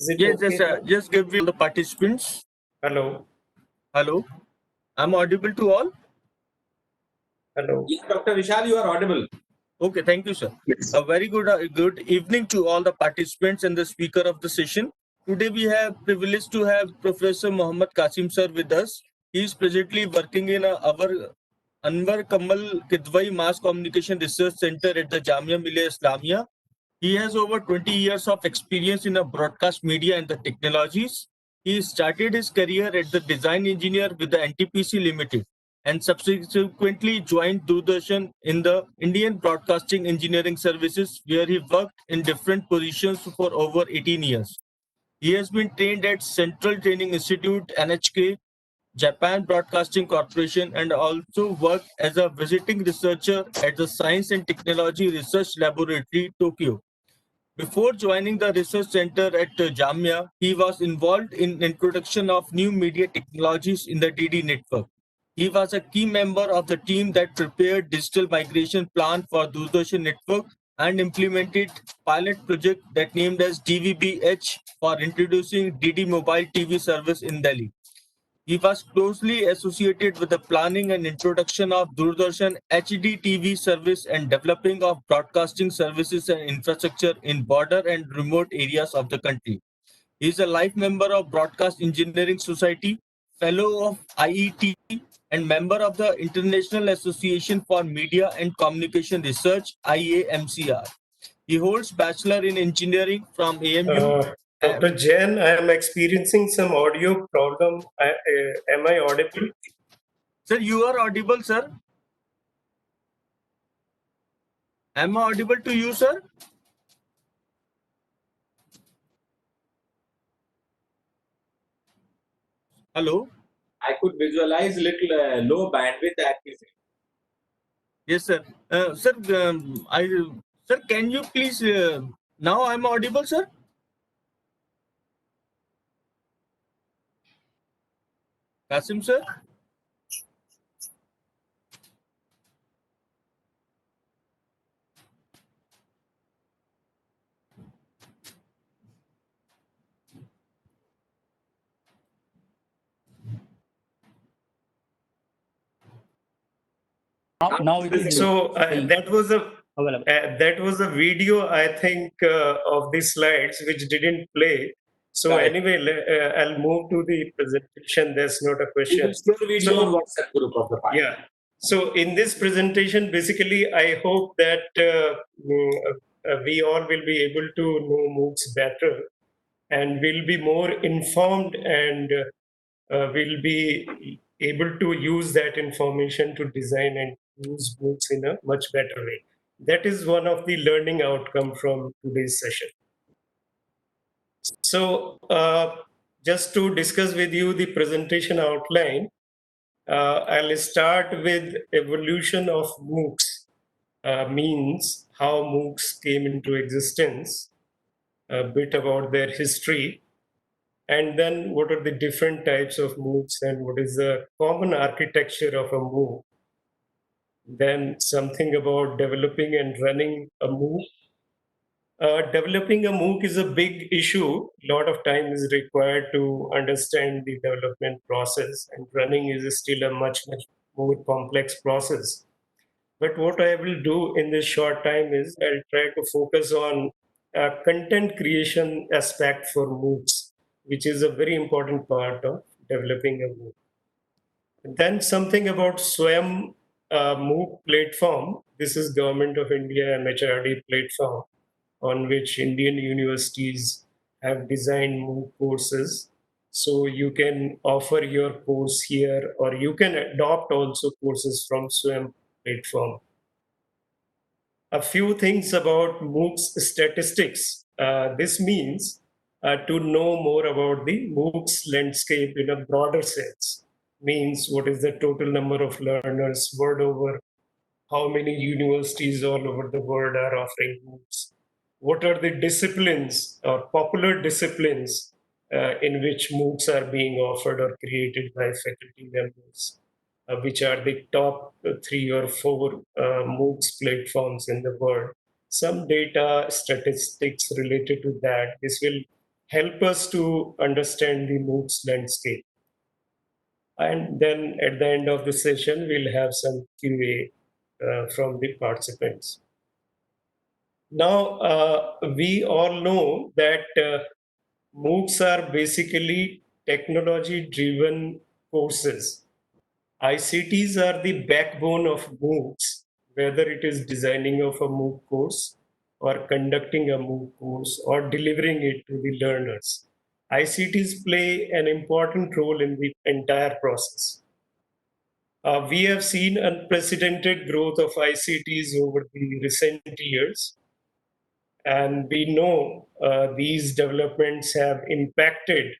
Is it Yes, okay? just give me all the participants. Hello. Hello, I'm audible to all. Hello. Yes, Dr. Vishal, you are audible. Okay, thank you, sir. Yes. A very good evening to all the participants and the speaker of the session. Today we have privilege to have Professor Muhammad Kasim sir with us. He is presently working in our Anwar Kamal Kidwai Mass Communication Research Center at the Jamia Millia Islamia. He has over 20 years of experience in the broadcast media and the technologies. He started his career as the design engineer with the NTPC Limited and subsequently joined Doordarshan in the Indian Broadcasting Engineering Services, where he worked in different positions for over 18 years. He has been trained at Central Training Institute, NHK, Japan Broadcasting Corporation, and also worked as a visiting researcher at the Science and Technology Research Laboratory, Tokyo. Before joining the research center at Jamia, he was involved in introduction of new media technologies in the DD network. He was a key member of the team that prepared digital migration plan for Doordarshan network and implemented pilot project that named as DVB-H for introducing DD mobile TV service in Delhi. He was closely associated with the planning and introduction of Doordarshan HD TV service and developing of broadcasting services and infrastructure in border and remote areas of the country. He is a life member of Broadcast Engineering Society, fellow of IET, and member of the International Association for Media and Communication Research, IAMCR. He holds Bachelor in Engineering from AMU. Dr. Jain, I am experiencing some audio problem. Am I audible? Sir, you are audible, sir. Am I audible to you, sir? Hello? I could visualize little low bandwidth at his end. Yes, sir. Sir, can you please, now I'm audible, sir? Kasim, sir? Now it is So that was a available. that was a video, I think, of the slides which didn't play. So Correct. anyway, I'll move to the presentation. That's not a We question. will share video on WhatsApp group of the party. Yeah. So in this presentation, basically, I hope that we all will be able to know Moocs better and will be more informed and will be able to use that information to design and use Moocs in a much better way. That is one of the learning outcome from today's session. So just to discuss with you the presentation outline, I'll start with evolution of Moocs, means how Moocs came into existence, a bit about their history, and then what are the different types of Moocs and what is the common architecture of a Mooc. Then something about developing and running a Mooc. Developing a Mooc is a big issue. A lot of time is required to understand the development process, and running is still a much more complex process. But what I will do in this short time is I'll try to focus on content creation aspect for Moocs, which is a very important part of developing a Mooc. Then something about Swayam Mooc platform. This is Government of India MHRD platform on which Indian universities have designed Mooc courses. So you can offer your course here, or you can adopt also courses from Swayam platform. A few things about Moocs statistics. This means to know more about the Moocs landscape in a broader sense. Means what is the total number of learners world over, how many universities all over the world are offering Moocs, what are the disciplines or popular disciplines in which Moocs are being offered or created by faculty members, which are the top 3 or 4 Moocs platforms in the world. Some data statistics related to that. This will help us to understand the Moocs landscape. And then at the end of the session, we'll have some QA from the participants. Now, we all know that Moocs are basically technology-driven courses. ICTs are the backbone of Moocs, whether it is designing of a Mooc course or conducting a Mooc course or delivering it to the learners. ICTs play an important role in the entire process. We have seen unprecedented growth of ICTs over the recent years, and we know these developments have impacted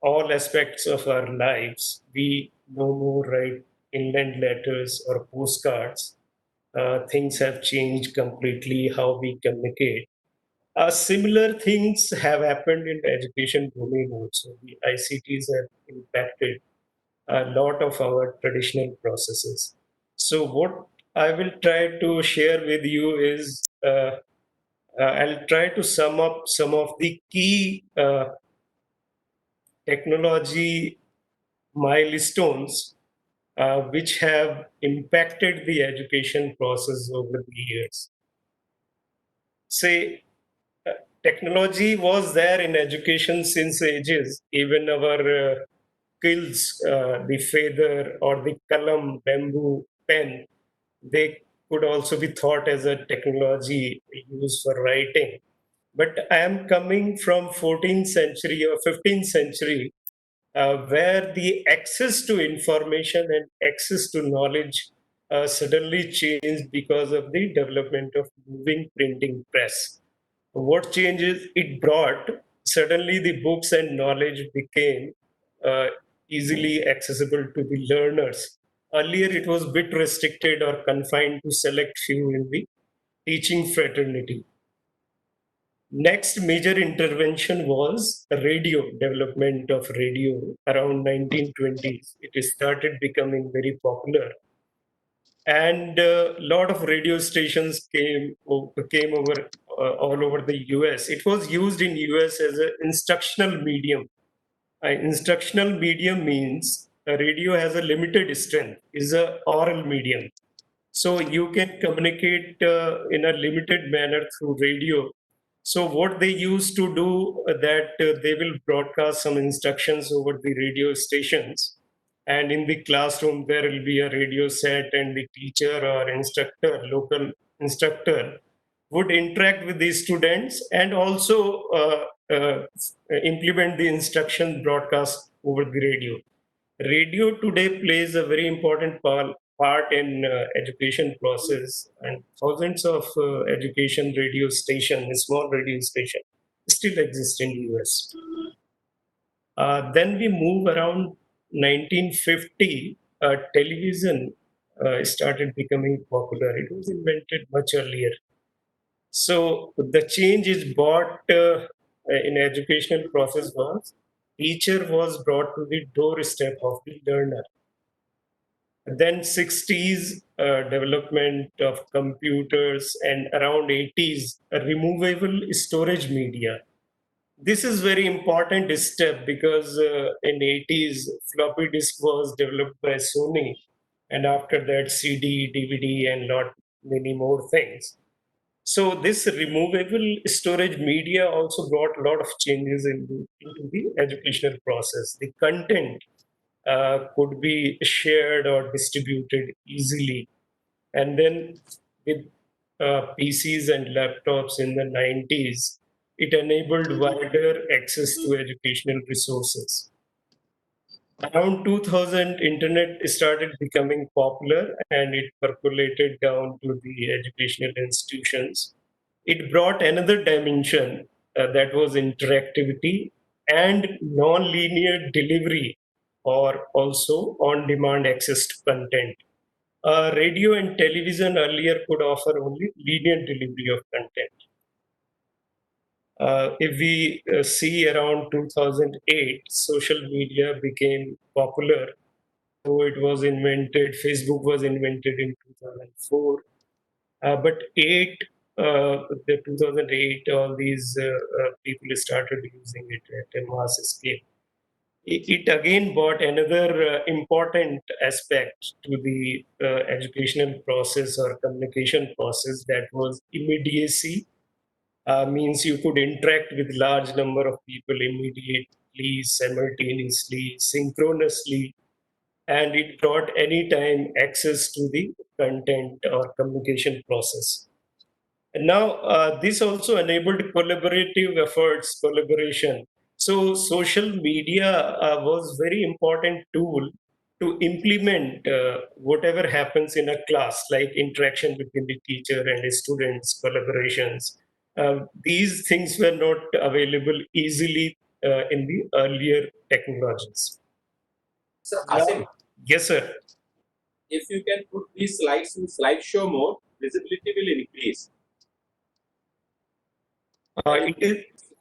all aspects of our lives. We no more write inland letters or postcards. Things have changed completely how we communicate. Similar things have happened in the education domain also. The ICTs have impacted a lot of our traditional processes. So, what I will try to share with you is I'll try to sum up some of the key technology milestones which have impacted the education process over the years. Say, technology was there in education since ages. Even our quills, the feather or the kalam, bamboo pen, they could also be thought as a technology used for writing. But I am coming from 14th century or 15th century, where the access to information and access to knowledge suddenly changed because of the development of moving printing press. What changes it brought? Suddenly, the books and knowledge became uh, easily accessible to the learners. Earlier, it was bit restricted or confined to select few in the teaching fraternity. Next major intervention was radio, development of radio around 1920s. It started becoming very popular, and a lot of radio stations came over all over the US. It was used in US as an instructional medium. An instructional medium means a radio has a limited strength, is a oral medium. So you can communicate in a limited manner through radio. So what they used to do that they will broadcast some instructions over the radio stations, and in the classroom there will be a radio set, and the teacher or instructor, local instructor, would interact with these students and also implement the instruction broadcast over the radio. Radio today plays a very important part in education process, and thousands of education radio stations, small radio station, still exist in US. Then we move around 1950. Television started becoming popular. It was invented much earlier. So the change is brought in educational process was teacher was brought to the doorstep of the learner. Then 60s development of computers, and around 80s a removable storage media. This is very important step because in 80s floppy disk was developed by Sony, and after that CD, DVD, and lot many more things. So this removable storage media also brought a lot of changes into the educational process. The content could be shared or distributed easily. And then with PCs and laptops in the 90s, it enabled wider access to educational resources. Around 2000, internet started becoming popular and it percolated down to the educational institutions. It brought another dimension that was interactivity and non-linear delivery, or also on-demand access to content. Radio and television earlier could offer only linear delivery of content. If we see around 2008, social media became popular. So it was invented, Facebook was invented in 2004. But 8 the 2008, all these people started using it at a mass scale. It again brought another important aspect to the educational process or communication process, that was immediacy. Means you could interact with large number of people immediately, simultaneously, synchronously, and it brought anytime access to the content or communication process. And now, this also enabled collaborative efforts, collaboration. So social media was very important tool to implement whatever happens in a class, like interaction between the teacher and the students, collaborations. These things were not available easily in the earlier technologies. Sir Now, Kasim, yes, sir. if you can put these slides in slideshow mode, visibility will increase.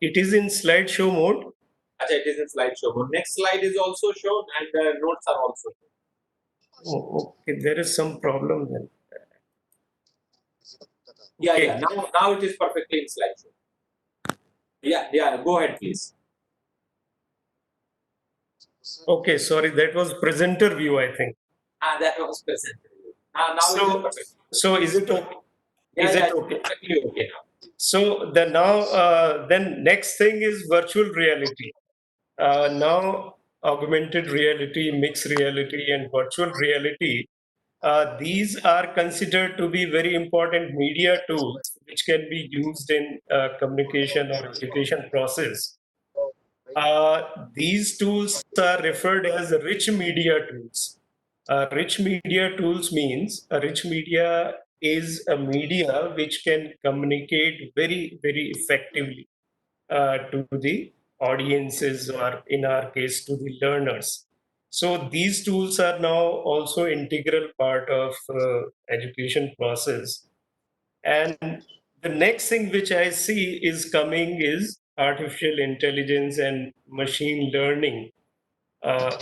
It is in slideshow mode. Acha, it is in slideshow mode. Next slide is also shown and the notes are also shown. Oh, okay, there is some problem then. Yeah, Okay. yeah. Now it is perfectly in slideshow. Yeah. Go ahead, please. Okay, sorry, that was presenter view, I think. That was present. Now it is So, perfect. so is it okay? Is Yeah, it okay? perfectly okay now. So the now, then next thing is virtual reality. Now augmented reality, mixed reality, and virtual reality. These are considered to be very important media tools which can be used in communication or education process. These tools are referred as rich media tools. Rich media tools means a rich media is a media which can communicate very, very effectively to the audiences, or in our case, to the learners. So these tools are now also integral part of education process. And the next thing which I see is coming is artificial intelligence and machine learning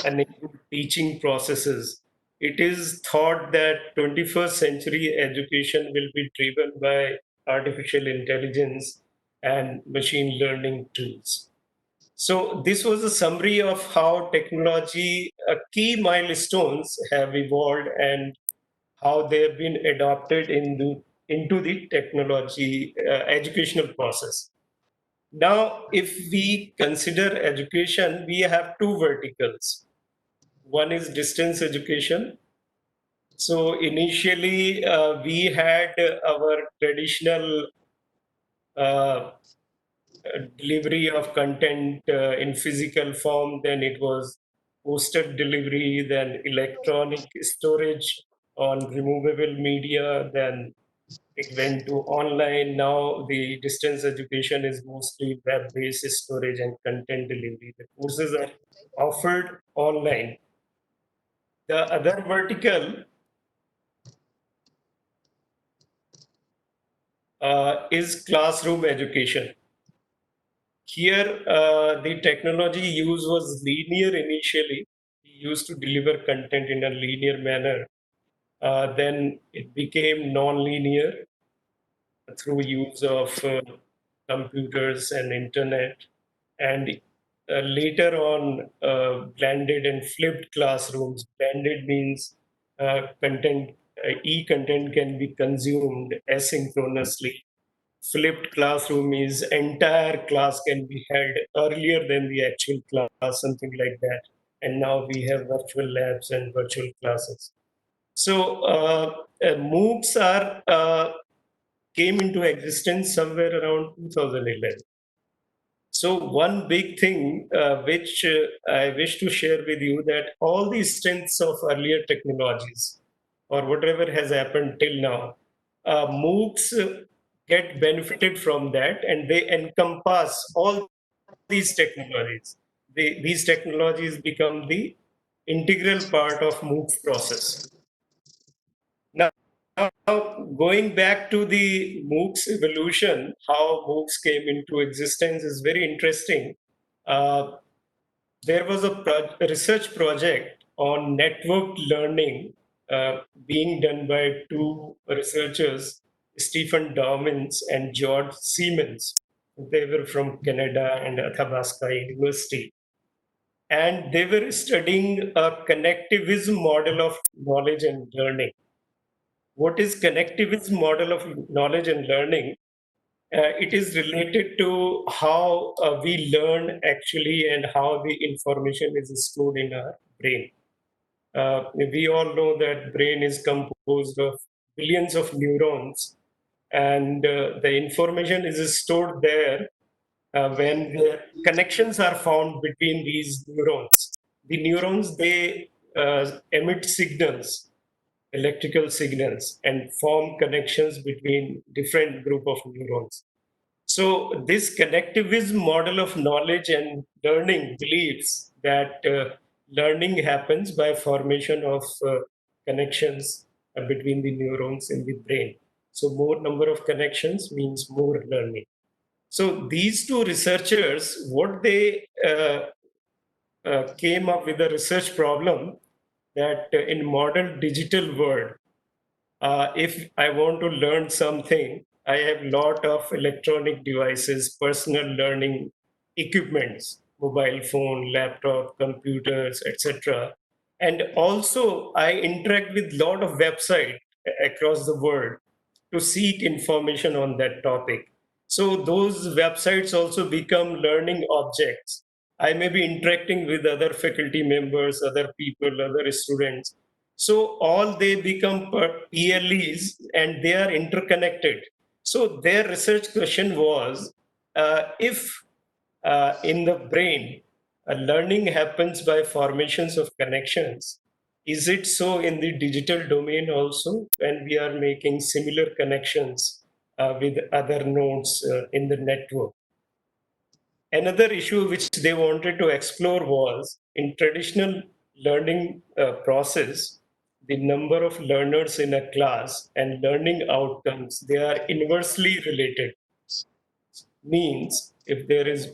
enabled teaching processes. It is thought that 21st century education will be driven by artificial intelligence and machine learning tools. So this was a summary of how technology, key milestones have evolved and how they have been adopted into the technology educational process. Now, if we consider education, we have two verticals. One is distance education. So initially, we had our traditional uh, delivery of content in physical form, then it was posted delivery, then electronic storage on removable media, then it went to online. Now the distance education is mostly web-based storage and content delivery. The courses are offered online. The other vertical is classroom education. Here, the technology used was linear initially. We used to deliver content in a linear manner. Then it became non-linear through use of computers and internet. And later on, blended and flipped classrooms. Blended means content, e-content can be consumed asynchronously. Flipped classroom is entire class can be held earlier than the actual class, something like that. And now we have virtual labs and virtual classes. So Moocs are came into existence somewhere around 2011. So one big thing which I wish to share with you, that all the strengths of earlier technologies or whatever has happened till now, Moocs get benefited from that, and they encompass all these technologies. These technologies become the integral part of Moocs process. Now, going back to the Moocs evolution, how Moocs came into existence is very interesting. Uh, there was a research project on networked learning being done by two researchers Stephen Dawkins and George Siemens. They were from Canada and Athabasca University. And they were studying a connectivism model of knowledge and learning. What is connectivism model of knowledge and learning? It is related to how we learn actually and how the information is stored in our brain. We all know that brain is composed of billions of neurons, and the information is stored there when the connections are found between these neurons. The neurons, they emit signals, electrical signals, and form connections between different group of neurons. So this connectivism model of knowledge and learning believes that learning happens by formation of connections between the neurons in the brain. So more number of connections means more learning. So these two researchers, what they came up with a research problem that in modern digital world, if I want to learn something, I have lot of electronic devices, personal learning equipments, mobile phone, laptop, computers, etc. And also I interact with lot of websites across the world to seek information on that topic. So those websites also become learning objects. I may be interacting with other faculty members, other people, other students. So all they become PLEs and they are interconnected. So their research question was if in the brain learning happens by formations of connections, is it so in the digital domain also when we are making similar connections with other nodes in the network? Another issue which they wanted to explore was in traditional learning process, the number of learners in a class and learning outcomes, they are inversely related. Means if there is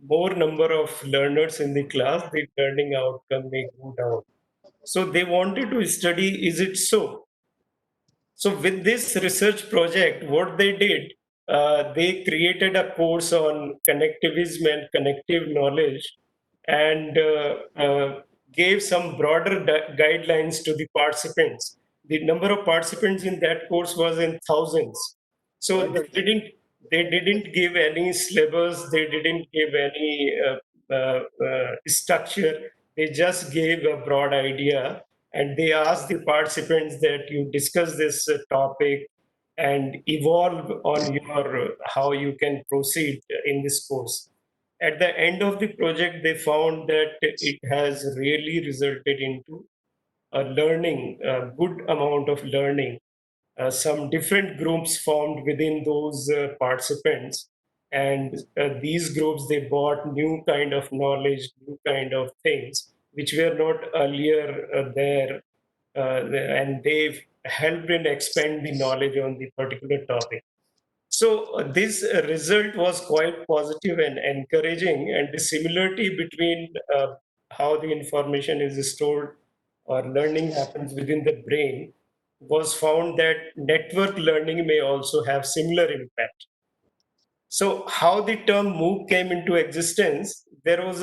more number of learners in the class, the learning outcome may go down. So they wanted to study, is it so? So with this research project, what they did, they created a course on connectivism and connective knowledge, and gave some broader guidelines to the participants. The number of participants in that course was in thousands. So they didn't give any syllabus. They didn't give any structure. They just gave a broad idea, and they asked the participants that you discuss this topic and evolve on your how you can proceed in this course. At the end of the project, they found that it has really resulted into a learning, a good amount of learning. Some different groups formed within those participants, and these groups, they brought new kind of knowledge, new kind of things which were not earlier there, and they've helped in expand the knowledge on the particular topic. So this result was quite positive and encouraging, and the similarity between how the information is stored or learning happens within the brain was found that network learning may also have similar impact. So, how the term Mooc came into existence? There was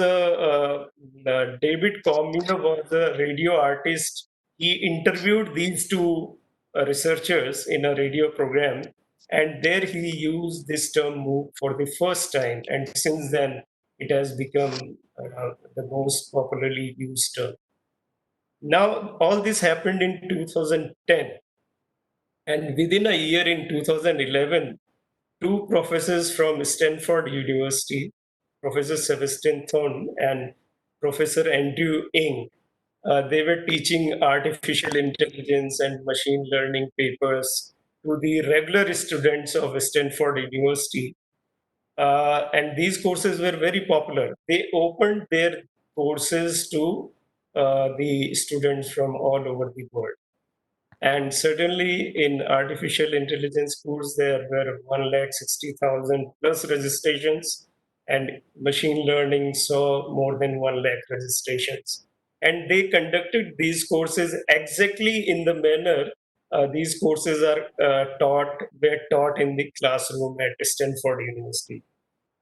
David Commuter was a radio artist. He interviewed these two researchers in a radio program, and there he used this term Mooc for the first time. And since then, it has become the most popularly used term. Now, all this happened in 2010, and within a year in 2011, two professors from Stanford University, Professor Sebastian Thorne and Professor Andrew Ng, they were teaching artificial intelligence and machine learning papers to the regular students of Stanford University. And these courses were very popular. They opened their courses to the students from all over the world. And certainly in artificial intelligence course, there were 160,000 plus registrations, and machine learning saw more than 1 lakh registrations. And they conducted these courses exactly in the manner These courses are were taught in the classroom at Stanford University.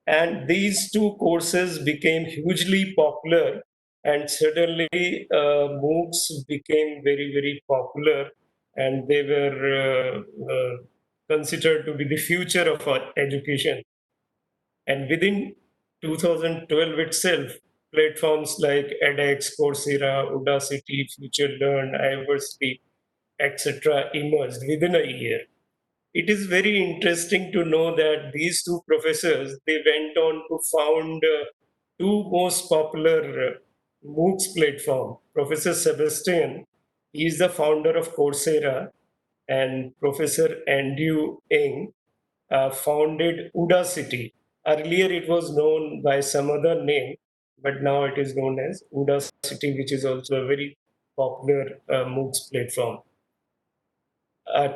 And these two courses became hugely popular, and suddenly MOOCs became very, very popular, and they were considered to be the future of our education. And within 2012 itself, platforms like edX, Coursera, Udacity, Future Learn, Iversity, etc., emerged within a year. It is very interesting to know that these two professors they went on to found two most popular MOOCs platform. Professor Sebastian, he is the founder of Coursera, and Professor Andrew Ng founded Udacity. Earlier, it was known by some other name, but now it is known as Udacity, which is also a very popular MOOCs platform.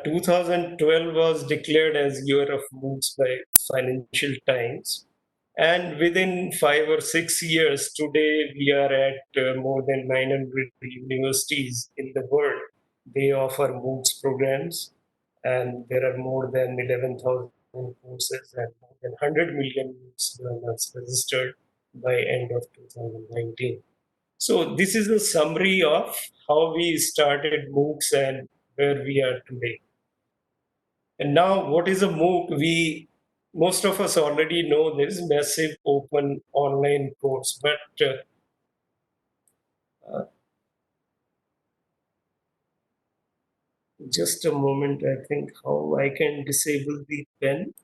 2012 was declared as Year of MOOCs by Financial Times. And within 5 or 6 years, today we are at more than 900 universities in the world. They offer MOOCs programs, and there are more than 11,000 courses and more than 100 million MOOCs learners registered by end of 2019. So this is a summary of how we started MOOCs and where we are today. And now, what is a MOOC? Most of us already know this massive open online course, but just a moment, I think how I can disable the pen.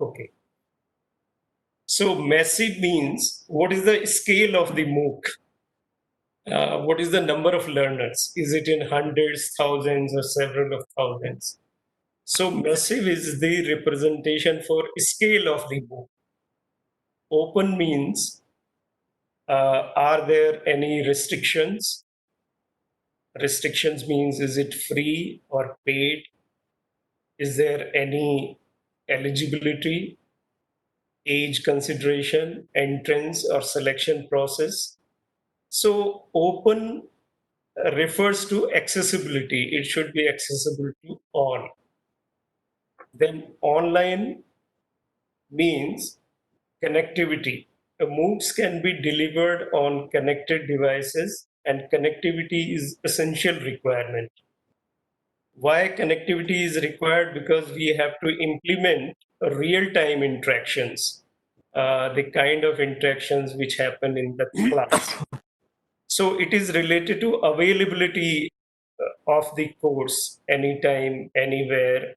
Okay. So massive means what is the scale of the MOOC? What is the number of learners? Is it in hundreds, thousands, or several of thousands? So massive is the representation for scale of the MOOC. Open means are there any restrictions? Restrictions means is it free or paid? Is there any eligibility, age consideration, entrance or selection process? So open refers to accessibility. It should be accessible to all. Then online means connectivity. MOOCs can be delivered on connected devices, and connectivity is essential requirement. Why connectivity is required? Because we have to implement real-time interactions, the kind of interactions which happen in the class. So it is related to availability of the course anytime, anywhere.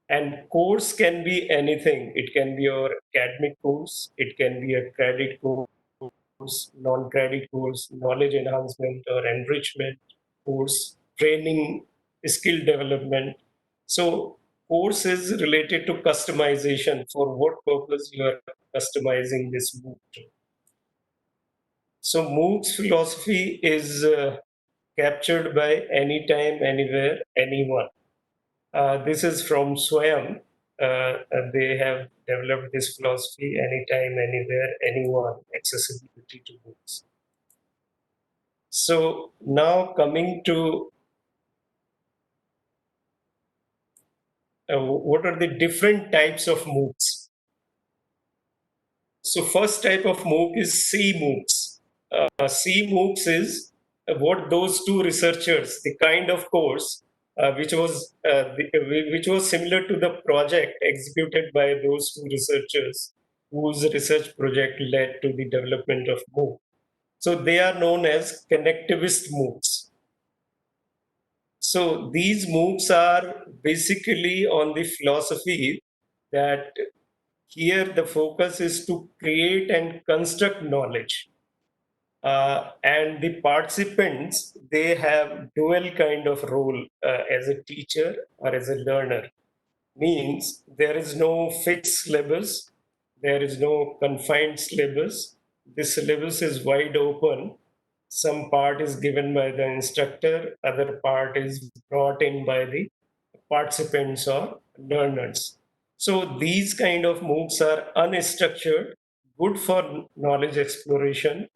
And course can be anything. It can be your academic course, it can be a credit course, non-credit course, knowledge enhancement or enrichment course, training, skill development. So course is related to customization. For what purpose you are customizing this MOOC to. So MOOC's philosophy is captured by anytime, anywhere, anyone. This is from Swayam. They have developed this philosophy anytime, anywhere, anyone, accessibility to books. So now coming to what are the different types of MOOCs? So first type of MOOC is C MOOCs. C MOOCs is what those two researchers, the kind of course which was similar to the project executed by those two researchers whose research project led to the development of MOOC. So they are known as connectivist MOOCs. So these MOOCs are basically on the philosophy that here the focus is to create and construct knowledge. And the participants, they have dual kind of role as a teacher or as a learner. Means there is no fixed syllabus, there is no confined syllabus. The syllabus is wide open. Some part is given by the instructor, other part is brought in by the participants or learners. So these kind of MOOCs are unstructured, good for knowledge exploration,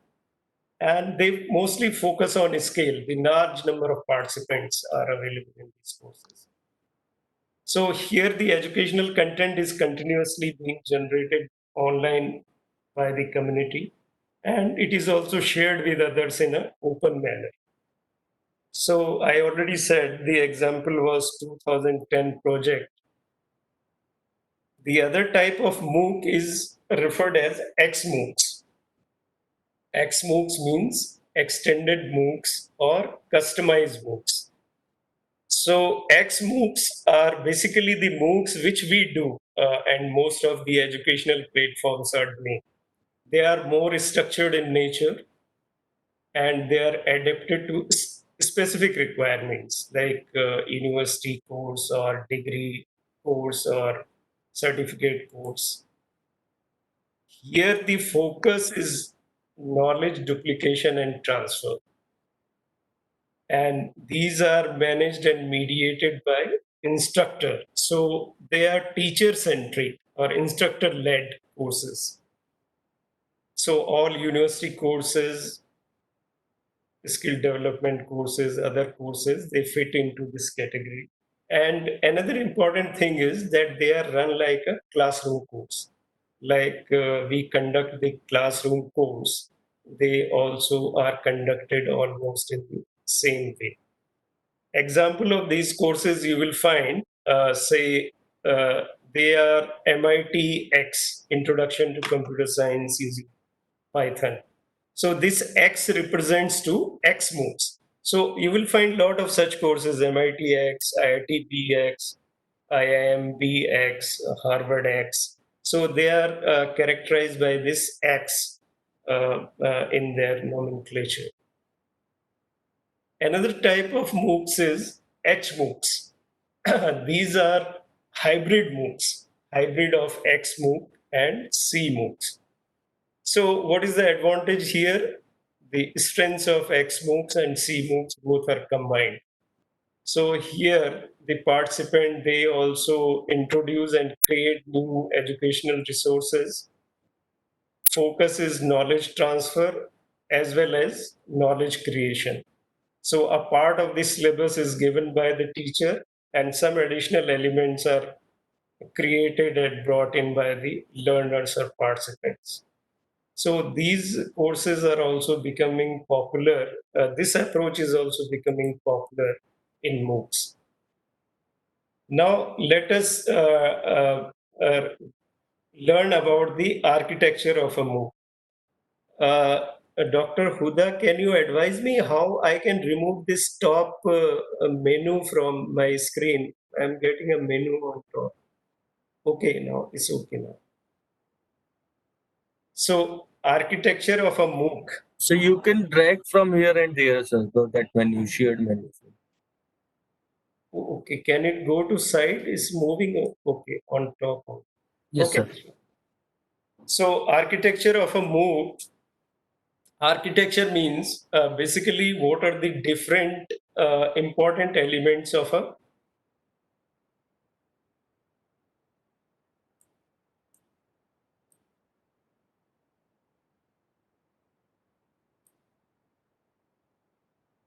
and they mostly focus on scale. The large number of participants are available in these courses. So here the educational content is continuously being generated online by the community, and it is also shared with others in an open manner. So I already said the example was 2010 project. The other type of Mooc is referred as XMoocs. XMoocs means extended Moocs or customized Moocs. So XMoocs are basically the Moocs which we do, and most of the educational platforms are doing. They are more structured in nature, and they are adapted to specific requirements like university course or degree course or certificate course. Here the focus is knowledge duplication and transfer, and these are managed and mediated by instructor. So they are teacher centric or instructor led courses. So all university courses, skill development courses, other courses, they fit into this category. And another important thing is that they are run like a classroom course. Like we conduct the classroom course, they also are conducted almost in the same way. Example of these courses you will find, say, uh, they are MIT X, Introduction to Computer Science using Python. So this X represents to X moves. So you will find a lot of such courses, MIT X, IIT BX, IIM BX, Harvard X. So they are characterized by this X in their nomenclature. Another type of MOOCs is HMOOCs. These are hybrid MOOCs, hybrid of XMOOC and CMOOCs. So what is the advantage here? The strengths of XMOOCs and CMOOCs both are combined. So here the participant, they also introduce and create new educational resources. Focus is knowledge transfer as well as knowledge creation. So a part of this syllabus is given by the teacher, and some additional elements are created and brought in by the learners or participants. So these courses are also becoming popular. This approach is also becoming popular in MOOCs. Now let us learn about the architecture of a MOOC. Dr. Huda, can you advise me how I can remove this top menu from my screen? I'm getting a menu on top. Okay, now it's okay now. So architecture of a MOOC. So you can drag from here and there, sir, so that when you shared menu. Okay, can it go to side? It's moving. Okay, on top. Yes, Okay. sir. So architecture of a MOOC. Architecture means basically what are the different important elements of a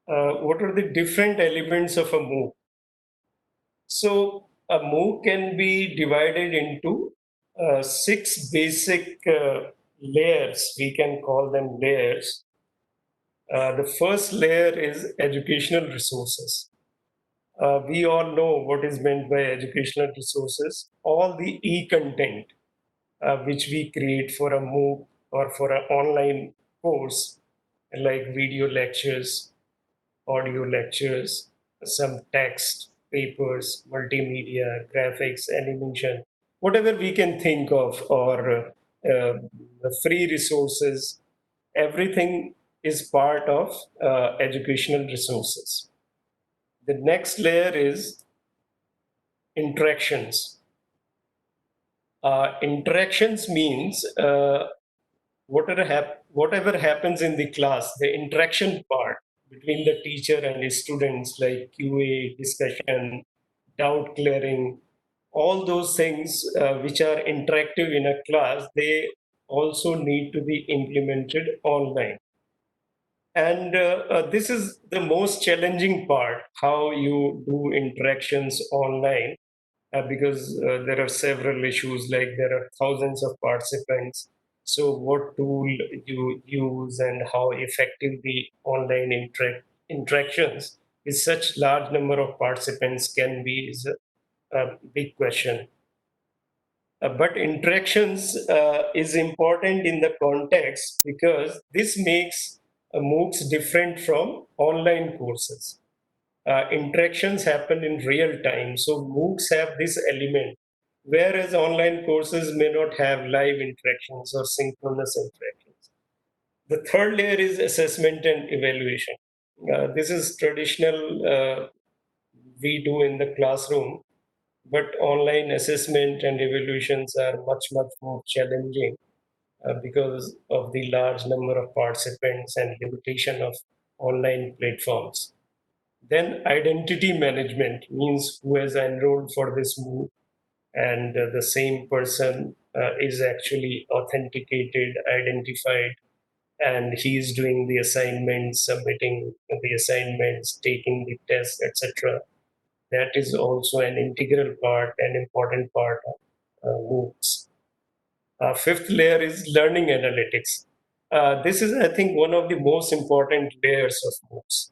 what are the different elements of a MOOC? So a MOOC can be divided into six basic layers. We can call them layers. The first layer is educational resources. We all know what is meant by educational resources. All the e-content which we create for a MOOC or for an online course, like video lectures, audio lectures, some text, papers, multimedia, graphics, animation, whatever we can think of, or free resources, everything is part of educational resources. The next layer is interactions. Interactions means whatever happens in the class, the interaction part between the teacher and his students, like QA, discussion, doubt clearing, all those things which are interactive in a class, they also need to be implemented online. And this is the most challenging part, how you do interactions online, because there are several issues, like there are thousands of participants. So what tool you use and how effective the online interactions with such large number of participants can be is a big question. But interactions is important in the context because this makes MOOCs different from online courses. Interactions happen in real time, so MOOCs have this element, whereas online courses may not have live interactions or synchronous interactions. The third layer is assessment and evaluation. This is traditional we do in the classroom, but online assessment and evaluations are much, much more challenging because of the large number of participants and limitation of online platforms. Then identity management means who has enrolled for this MOOC, and the same person is actually authenticated, identified, and he is doing the assignments, submitting the assignments, taking the tests, etc. That is also an integral part, an important part of MOOCs. Fifth layer is learning analytics. This is, I think, one of the most important layers of MOOCs,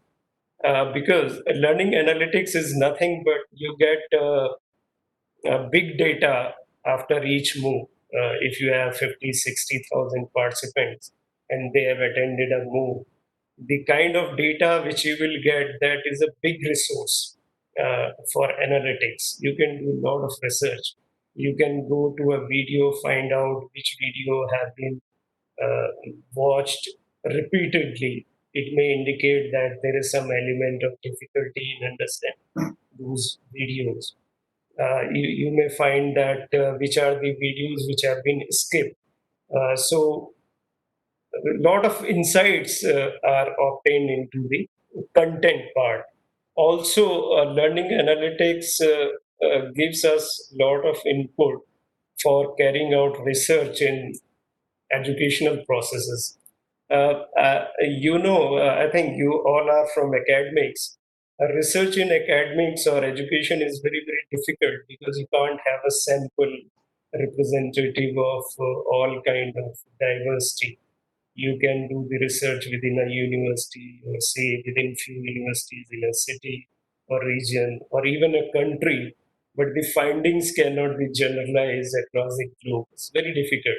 because learning analytics is nothing but you get big data after each MOOC. If you have 50, 60,000 participants and they have attended a MOOC, the kind of data which you will get, that is a big resource for analytics. You can do a lot of research. You can go to a video, find out which video have been uh, watched repeatedly. It may indicate that there is some element of difficulty in understanding those videos. You may find that which are the videos which have been skipped. So a lot of insights are obtained into the content part. Also, learning analytics gives us a lot of input for carrying out research in educational processes. I think you all are from academics. Research in academics or education is very, very difficult because you can't have a sample representative of all kind of diversity. You can do the research within a university, or say within few universities in a city or region or even a country, but the findings cannot be generalized across the globe. It's very difficult.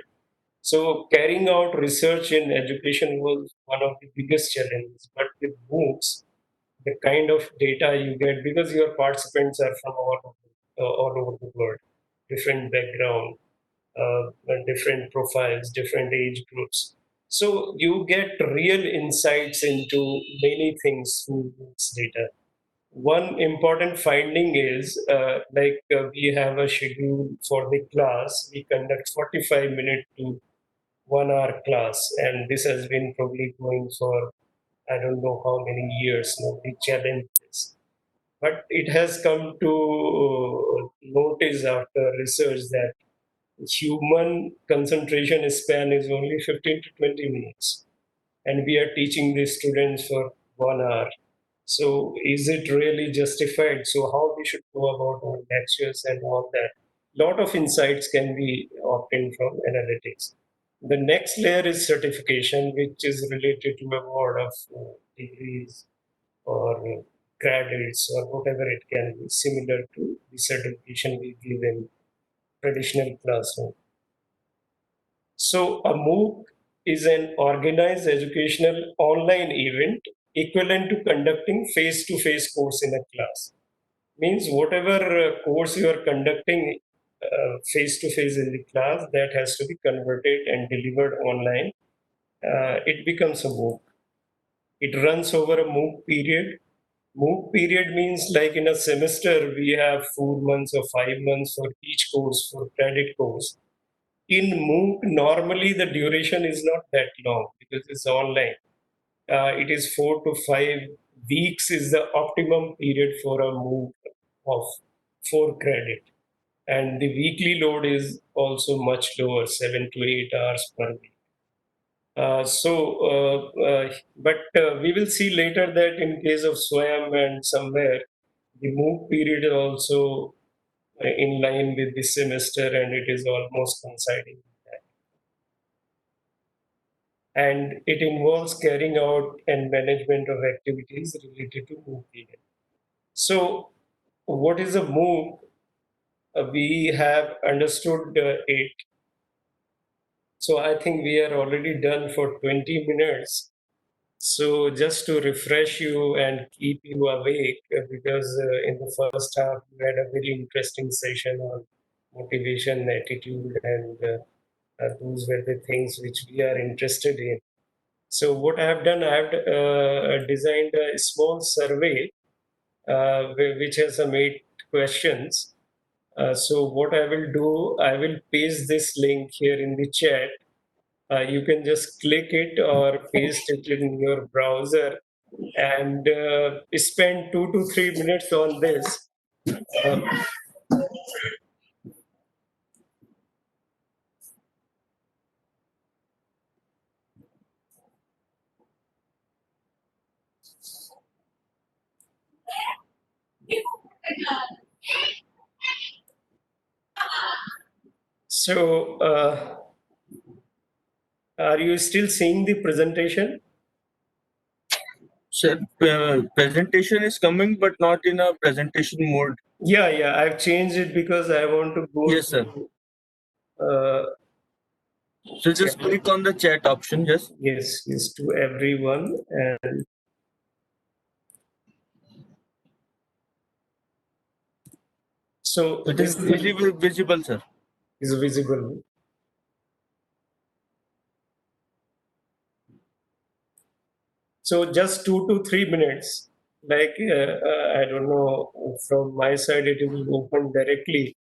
So carrying out research in education was one of the biggest challenges. But with MOOCs, the kind of data you get, because your participants are from all over the world, different background, different profiles, different age groups. So you get real insights into many things through MOOCs data. One important finding is we have a schedule for the class. We conduct 45-minute to 1 hour class, and this has been probably going for I don't know how many years now. The challenge is, but it has come to notice after research that human concentration span is only 15 to 20 minutes, and we are teaching the students for 1 hour. So is it really justified? So how we should go about our lectures and all that? Lot of insights can be obtained from analytics. The next layer is certification, which is related to award of degrees or credits or whatever it can be, similar to the certification we give in traditional classroom. So a MOOC is an organized educational online event equivalent to conducting face-to-face course in a class. Means whatever course you are conducting face-to-face in the class, that has to be converted and delivered online. It becomes a MOOC. It runs over a MOOC period. MOOC period means like in a semester we have 4 months or 5 months for each course, for credit course. In MOOC, normally the duration is not that long because it's online. It is 4 to 5 weeks is the optimum period for a MOOC of 4 credit. And the weekly load is also much lower, 7 to 8 hours per week. But we will see later that in case of SWAM and somewhere, the Mooc period is also in line with this semester, and it is almost coinciding with that. And it involves carrying out and management of activities related to Mooc period. So, what is a Mooc? We have understood it. So, I think we are already done for 20 minutes. So, just to refresh you and keep you awake, because in the first half, we had a very interesting session on motivation, attitude, and those were the things which we are interested in. So, what I have done, I have designed a small survey which has some 8 questions. So, what I will do, I will paste this link here in the chat. You can just click it or paste it in your browser and spend 2 to 3 minutes on this. Uh, so, are you still seeing the presentation? Sir, presentation is coming, but not in a presentation mode. Yeah, I've changed it because I want to go. Yes, sir. Uh, So just click on the chat option. Yes. yes, to everyone, and so It this is visible, sir. is visible. So just 2 to 3 minutes. Like I don't know, from my side it will open directly.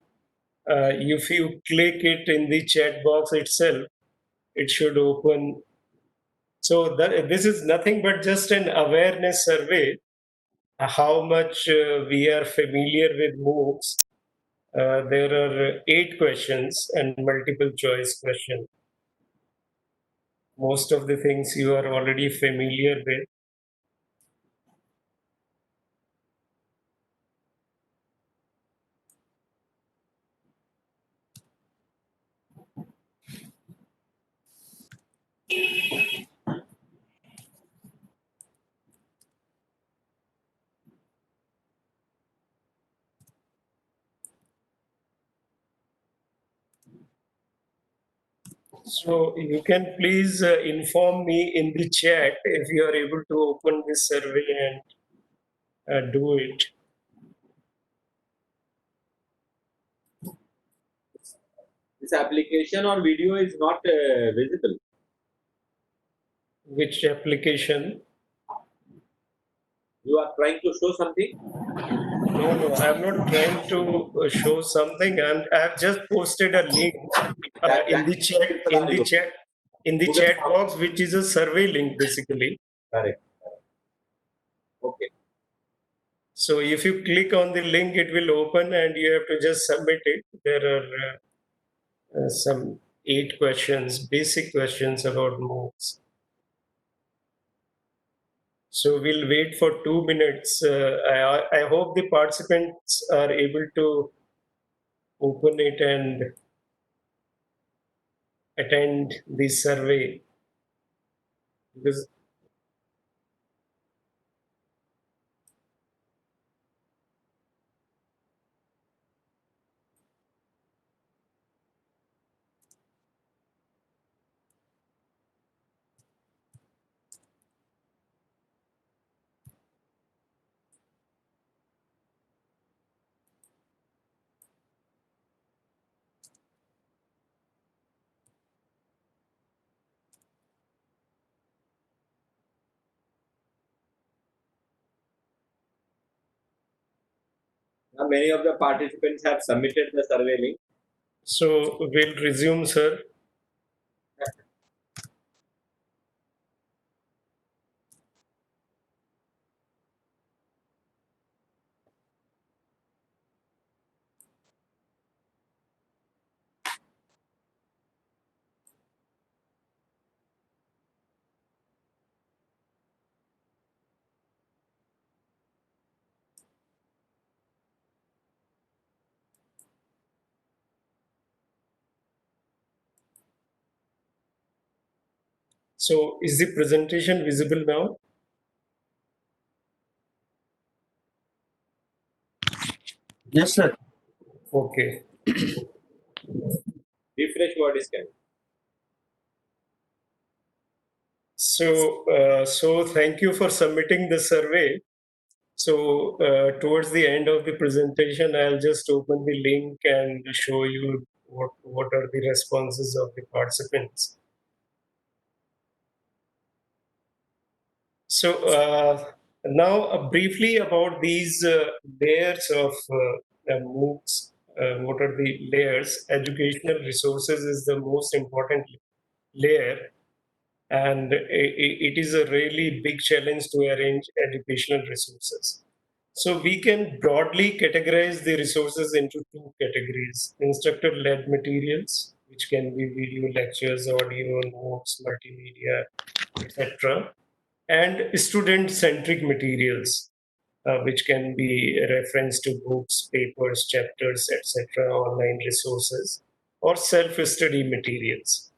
If you click it in the chat box itself, it should open. So this is nothing but just an awareness survey. How much we are familiar with Moocs. There are 8 questions and multiple choice question. Most of the things you are already familiar with. So you can please inform me in the chat if you are able to open this survey and do it. This application or video is not visible. Which application? You are trying to show something. No, I'm not trying to show something. I've just posted a link in the chat, in the chat box, which is a survey link basically. Correct. Okay. So if you click on the link, it will open and you have to just submit it. There are some 8 questions, basic questions about Moocs. So we'll wait for 2 minutes. I hope the participants are able to open it and attend the survey. Because Now many of the participants have submitted the survey link. so we'll resume, sir. So is the presentation visible now? Yes, sir. Okay. Refresh what is coming. So thank you for submitting the survey. So towards the end of the presentation, I'll just open the link and show you what are the responses of the participants. So now briefly about these layers of MOOCs. What are the layers? Educational resources is the most important layer, and it is a really big challenge to arrange educational resources. So we can broadly categorize the resources into two categories: instructor-led materials, which can be video lectures, audio, notes, multimedia, etc., and student-centric materials, which can be reference to books, papers, chapters, etc., online resources, or self-study materials.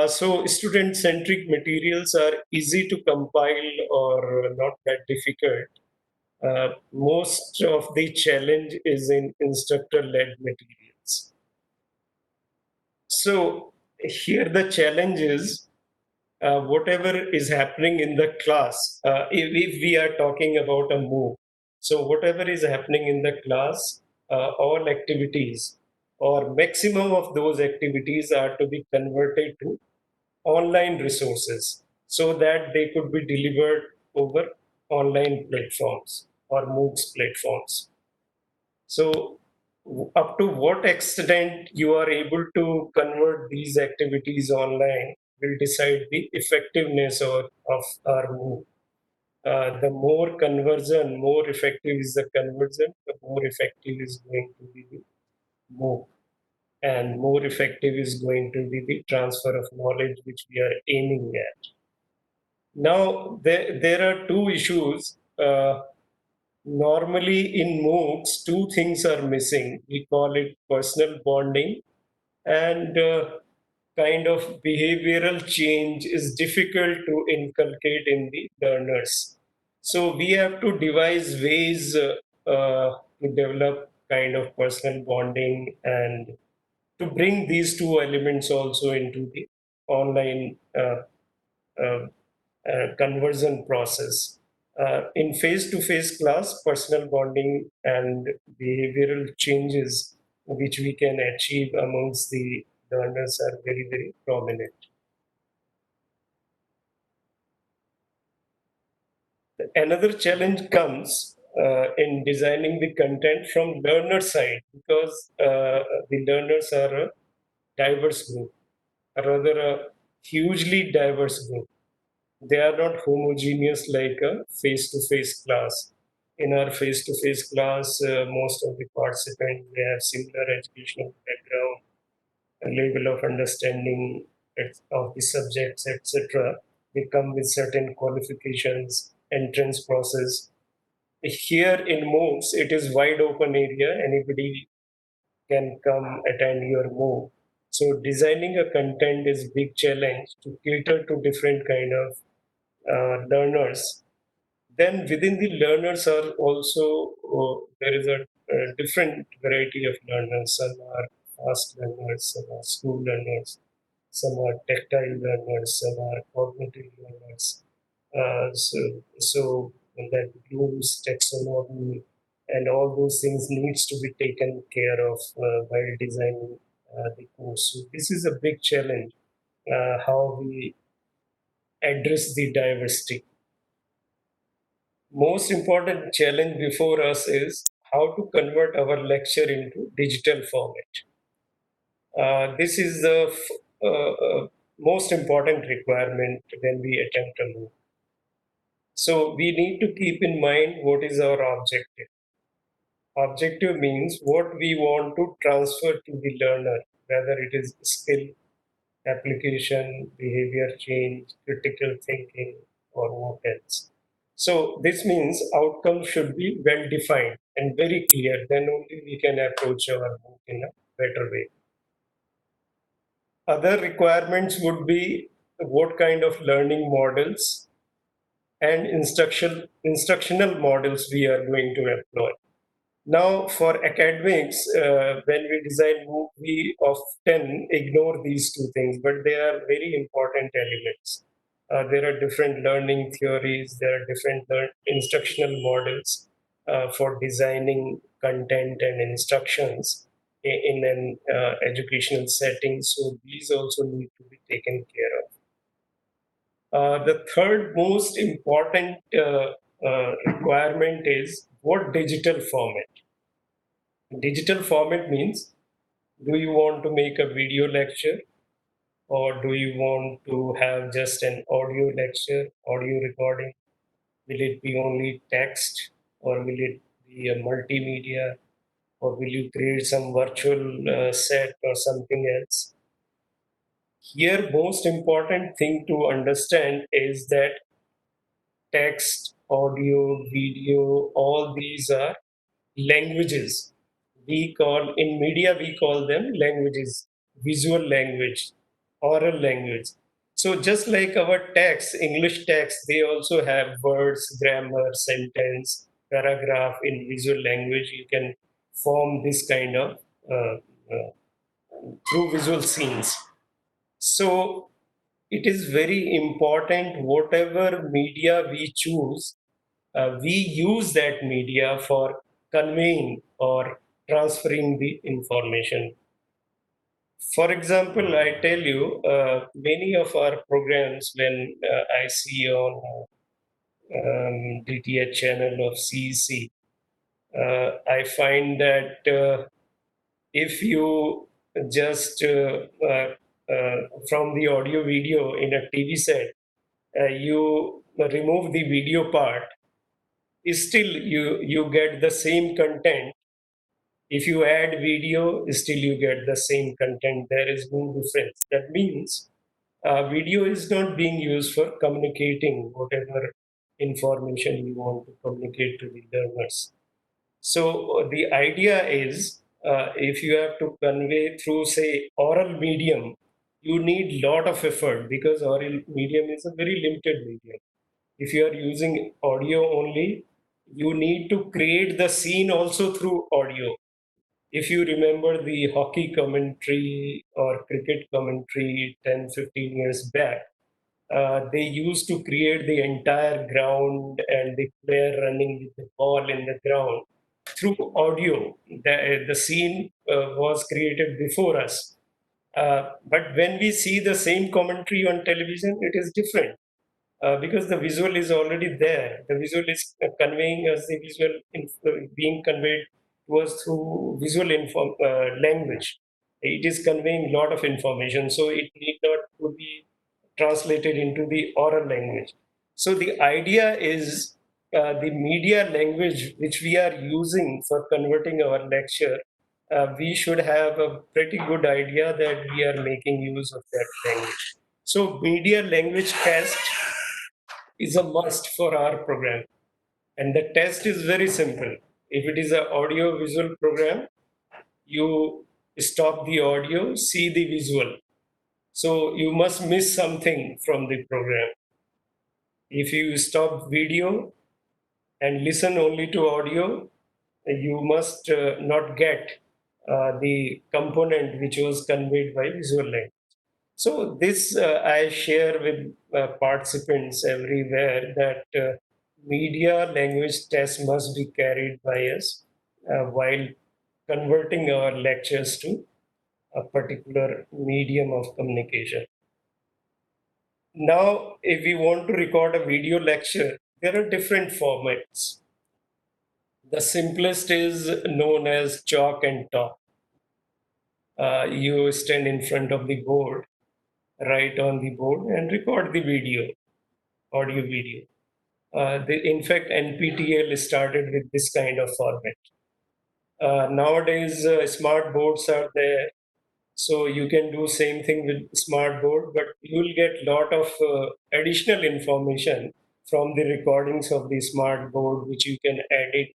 So student-centric materials are easy to compile or not that difficult. Most of the challenge is in instructor-led materials. So here the challenge is whatever is happening in the class, if we are talking about a MOOC, so whatever is happening in the class, all activities or maximum of those activities are to be converted to online resources so that they could be delivered over online platforms or MOOCs platforms. So, up to what extent you are able to convert these activities online will decide the effectiveness of our MOOC. The more conversion, more effective is the conversion, the more effective is going to be the MOOC, and more effective is going to be the transfer of knowledge which we are aiming at. Now, there are two issues. Normally in MOOCs, two things are missing. We call it personal bonding, and kind of behavioral change is difficult to inculcate in the learners. So we have to devise ways to develop kind of personal bonding and to bring these two elements also into the online uh, conversion process. In face-to-face class, personal bonding and behavioral changes which we can achieve amongst the learners are very, very prominent. Another challenge comes in designing the content from learner side, because the learners are a diverse group, rather a hugely diverse group. They are not homogeneous like a face-to-face class. In our face-to-face class, most of the participants they have similar educational background, a level of understanding of the subjects, etc. They come with certain qualifications, entrance process. Here in MOOCs, it is wide open area. Anybody can come attend your MOOC. So designing a content is big challenge to cater to different kind of learners. Then within the learners are also there is a different variety of learners. Some are fast learners, some are slow learners, some are tactile learners, some are cognitive learners. So that Bloom's taxonomy and all those things needs to be taken care of while designing the course. So this is a big challenge, how we address the diversity. Most important challenge before us is how to convert our lecture into digital format. This is the most important requirement when we attempt a MOOC. So we need to keep in mind what is our objective. Objective means what we want to transfer to the learner, whether it is skill, application, behavior change, critical thinking, or what else. So this means outcomes should be well defined and very clear. Then only we can approach our MOOC in a better way. Other requirements would be what kind of learning models and instructional models we are going to employ. Now, for academics, when we design MOOC, we often ignore these two things, but they are very important elements. There are different learning theories, there are different instructional models for designing content and instructions in an educational setting. So these also need to be taken care of. The third most important requirement is what digital format. Digital format means, do you want to make a video lecture, or do you want to have just an audio lecture, audio recording? Will it be only text, or will it be a multimedia, or will you create some virtual set or something else? Here, most important thing to understand is that text, audio, video, all these are languages. In media, we call them languages, visual language, oral language. So just like our text, English text, they also have words, grammar, sentence, paragraph in visual language. You can form this kind of uh, uh, through visual scenes. So it is very important, whatever media we choose, we use that media for conveying or transferring the information. For example, I tell you, many of our programs, when I see on DTH channel of CEC, I find that if you just from the audio video in a TV set, you remove the video part, still you get the same content. If you add video, still you get the same content. There is no difference. That means video is not being used for communicating whatever information you want to communicate to the learners. So the idea is, if you have to convey through, say, oral medium, you need lot of effort, because oral medium is a very limited medium. If you are using audio only, you need to create the scene also through audio. If you remember the hockey commentary or cricket commentary 10, 15 years back, they used to create the entire ground and the player running with the ball in the ground through audio. The scene was created before us. But when we see the same commentary on television, it is different, because the visual is already there. The visual is conveying us the visual being conveyed to us through visual language. It is conveying a lot of information, so it need not to be translated into the oral language. So the idea is, the media language which we are using for converting our lecture, we should have a pretty good idea that we are making use of that language. So media language test is a must for our program. And the test is very simple. If it is an audio visual program, you stop the audio, see the visual. So you must miss something from the program. If you stop video and listen only to audio, you must not get the component which was conveyed by visual language. So this I share with participants everywhere, that media language test must be carried by us while converting our lectures to a particular medium of communication. Now, if we want to record a video lecture, there are different formats. The simplest is known as chalk and talk. You stand in front of the board, write on the board, and record the video, audio video. In fact, NPTEL started with this kind of format. Nowadays, smart boards are there, so you can do same thing with smart board, but you will get lot of additional information from the recordings of the smart board, which you can edit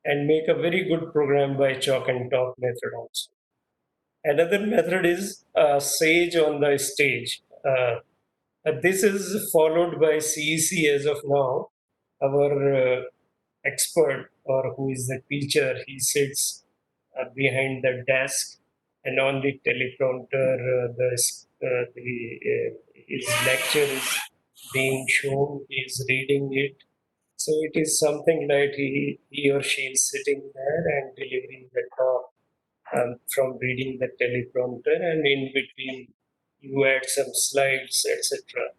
and make a very good program by chalk and talk method also. Another method is sage on the stage. This is followed by CEC as of now. Our expert, or who is the teacher, he sits behind the desk, and on the teleprompter, his lecture is being shown. He is reading it. So it is something like he or she is sitting there and delivering the talk from reading the teleprompter, and in between you add some slides, etc.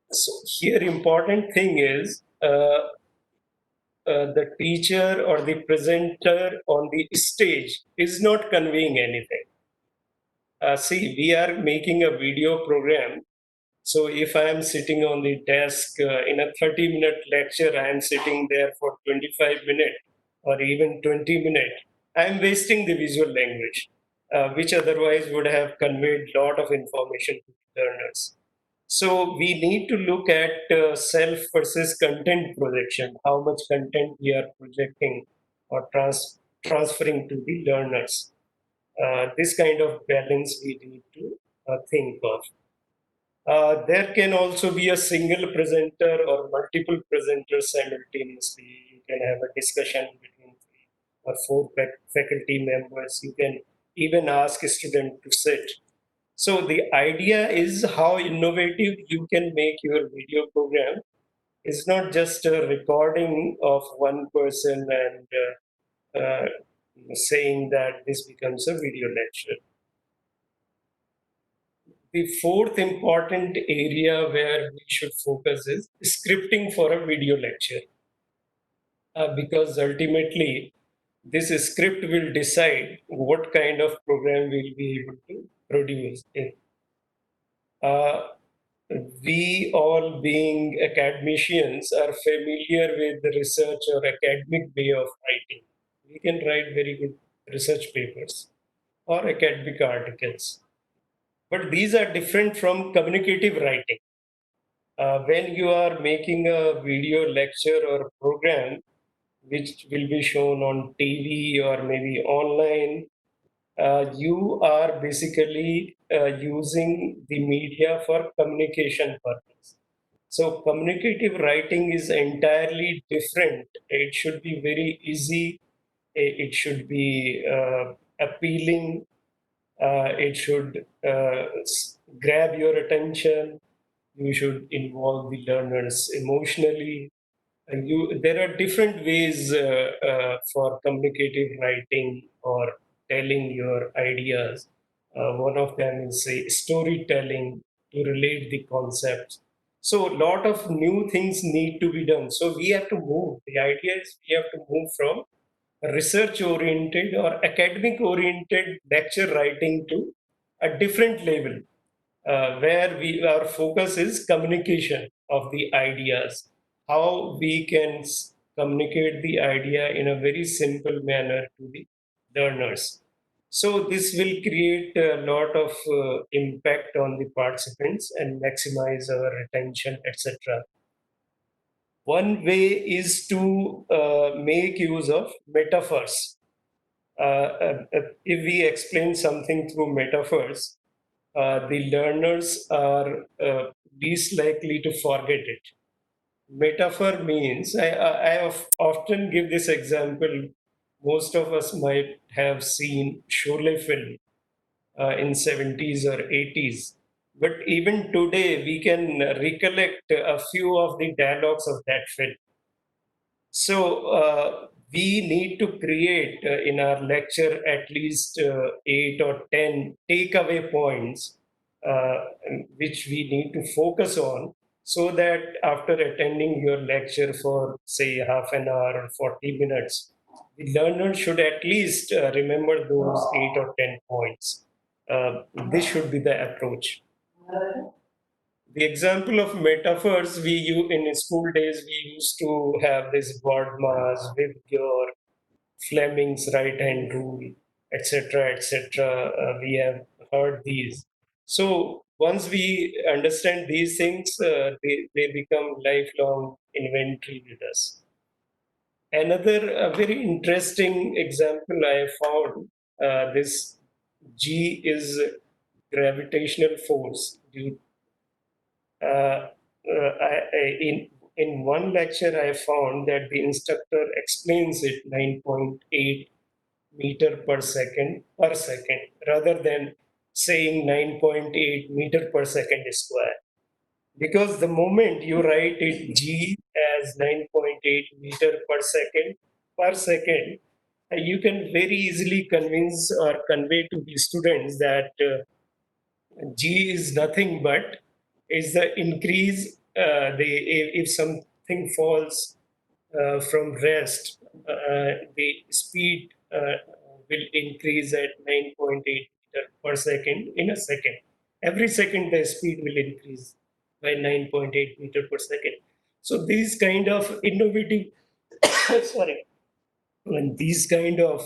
So here important thing is the teacher or the presenter on the stage is not conveying anything. See, we are making a video program. So if I am sitting on the desk in a 30-minute lecture, I am sitting there for 25 minutes or even 20 minutes, I am wasting the visual language, which otherwise would have conveyed a lot of information to the learners. So we need to look at self versus content projection, how much content we are projecting or transferring to the learners. This kind of balance we need to think of. There can also be a single presenter or multiple presenters simultaneously. You can have a discussion between 3 or 4 faculty members. You can even ask a student to sit. So the idea is how innovative you can make your video program. It's not just a recording of one person and saying that this becomes a video lecture. The fourth important area where we should focus is scripting for a video lecture. Because ultimately, this script will decide what kind of program we'll be able to produce. Uh, we all, being academicians, are familiar with the research or academic way of writing. We can write very good research papers or academic articles. But these are different from communicative writing. When you are making a video lecture or program which will be shown on TV or maybe online, you are basically using the media for communication purpose. So communicative writing is entirely different. It should be very easy. It should be appealing. It should grab your attention. You should involve the learners emotionally. And there are different ways for communicative writing or telling your ideas. One of them is, say, storytelling to relate the concepts. So a lot of new things need to be done. So we have to move. The idea is we have to move from research oriented or academic oriented lecture writing to a different level where our focus is communication of the ideas, how we can communicate the idea in a very simple manner to the learners. So this will create a lot of impact on the participants and maximize our retention, etc. One way is to make use of metaphors. If we explain something through metaphors, the learners are least likely to forget it. Metaphor means, often give this example. Most of us might have seen Sholay film in 70s or 80s. But even today, we can recollect a few of the dialogues of that film. So we need to create in our lecture at least 8 or 10 takeaway points, which we need to focus on, so that after attending your lecture for, say, half an hour or 40 minutes, the learner should at least remember those 8 or 10 points. This should be the approach. The example of metaphors we use in school days, we used to have this word mass with your Fleming's right hand rule, etc., etc. We have heard these. So once we understand these things, they become lifelong inventory with us. Another very interesting example I found, this G is gravitational force. in one lecture, I found that the instructor explains it 9.8 meter per second rather than saying 9.8 meter per second square. Because the moment you write it G as 9.8 meter per second, you can very easily convince or convey to the students that G is nothing but is the increase. If something falls from rest, the speed will increase at 9.8 meter per second in a second. Every second, the speed will increase by 9.8 meter per second. So these kind of innovative, sorry, and these kind of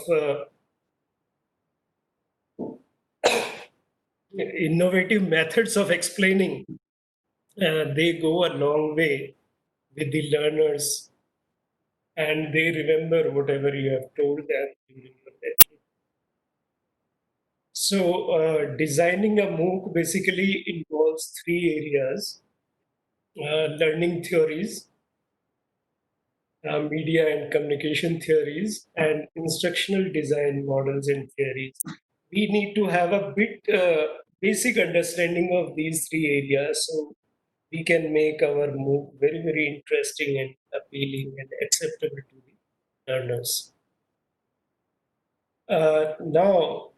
innovative methods of explaining, they go a long way with the learners, and they remember whatever you have told them during your lecture. So, designing a MOOC basically involves three areas: learning theories, media and communication theories, and instructional design models and theories. We need to have a bit basic understanding of these three areas so we can make our MOOC very, very interesting and appealing and acceptable to the learners. Now,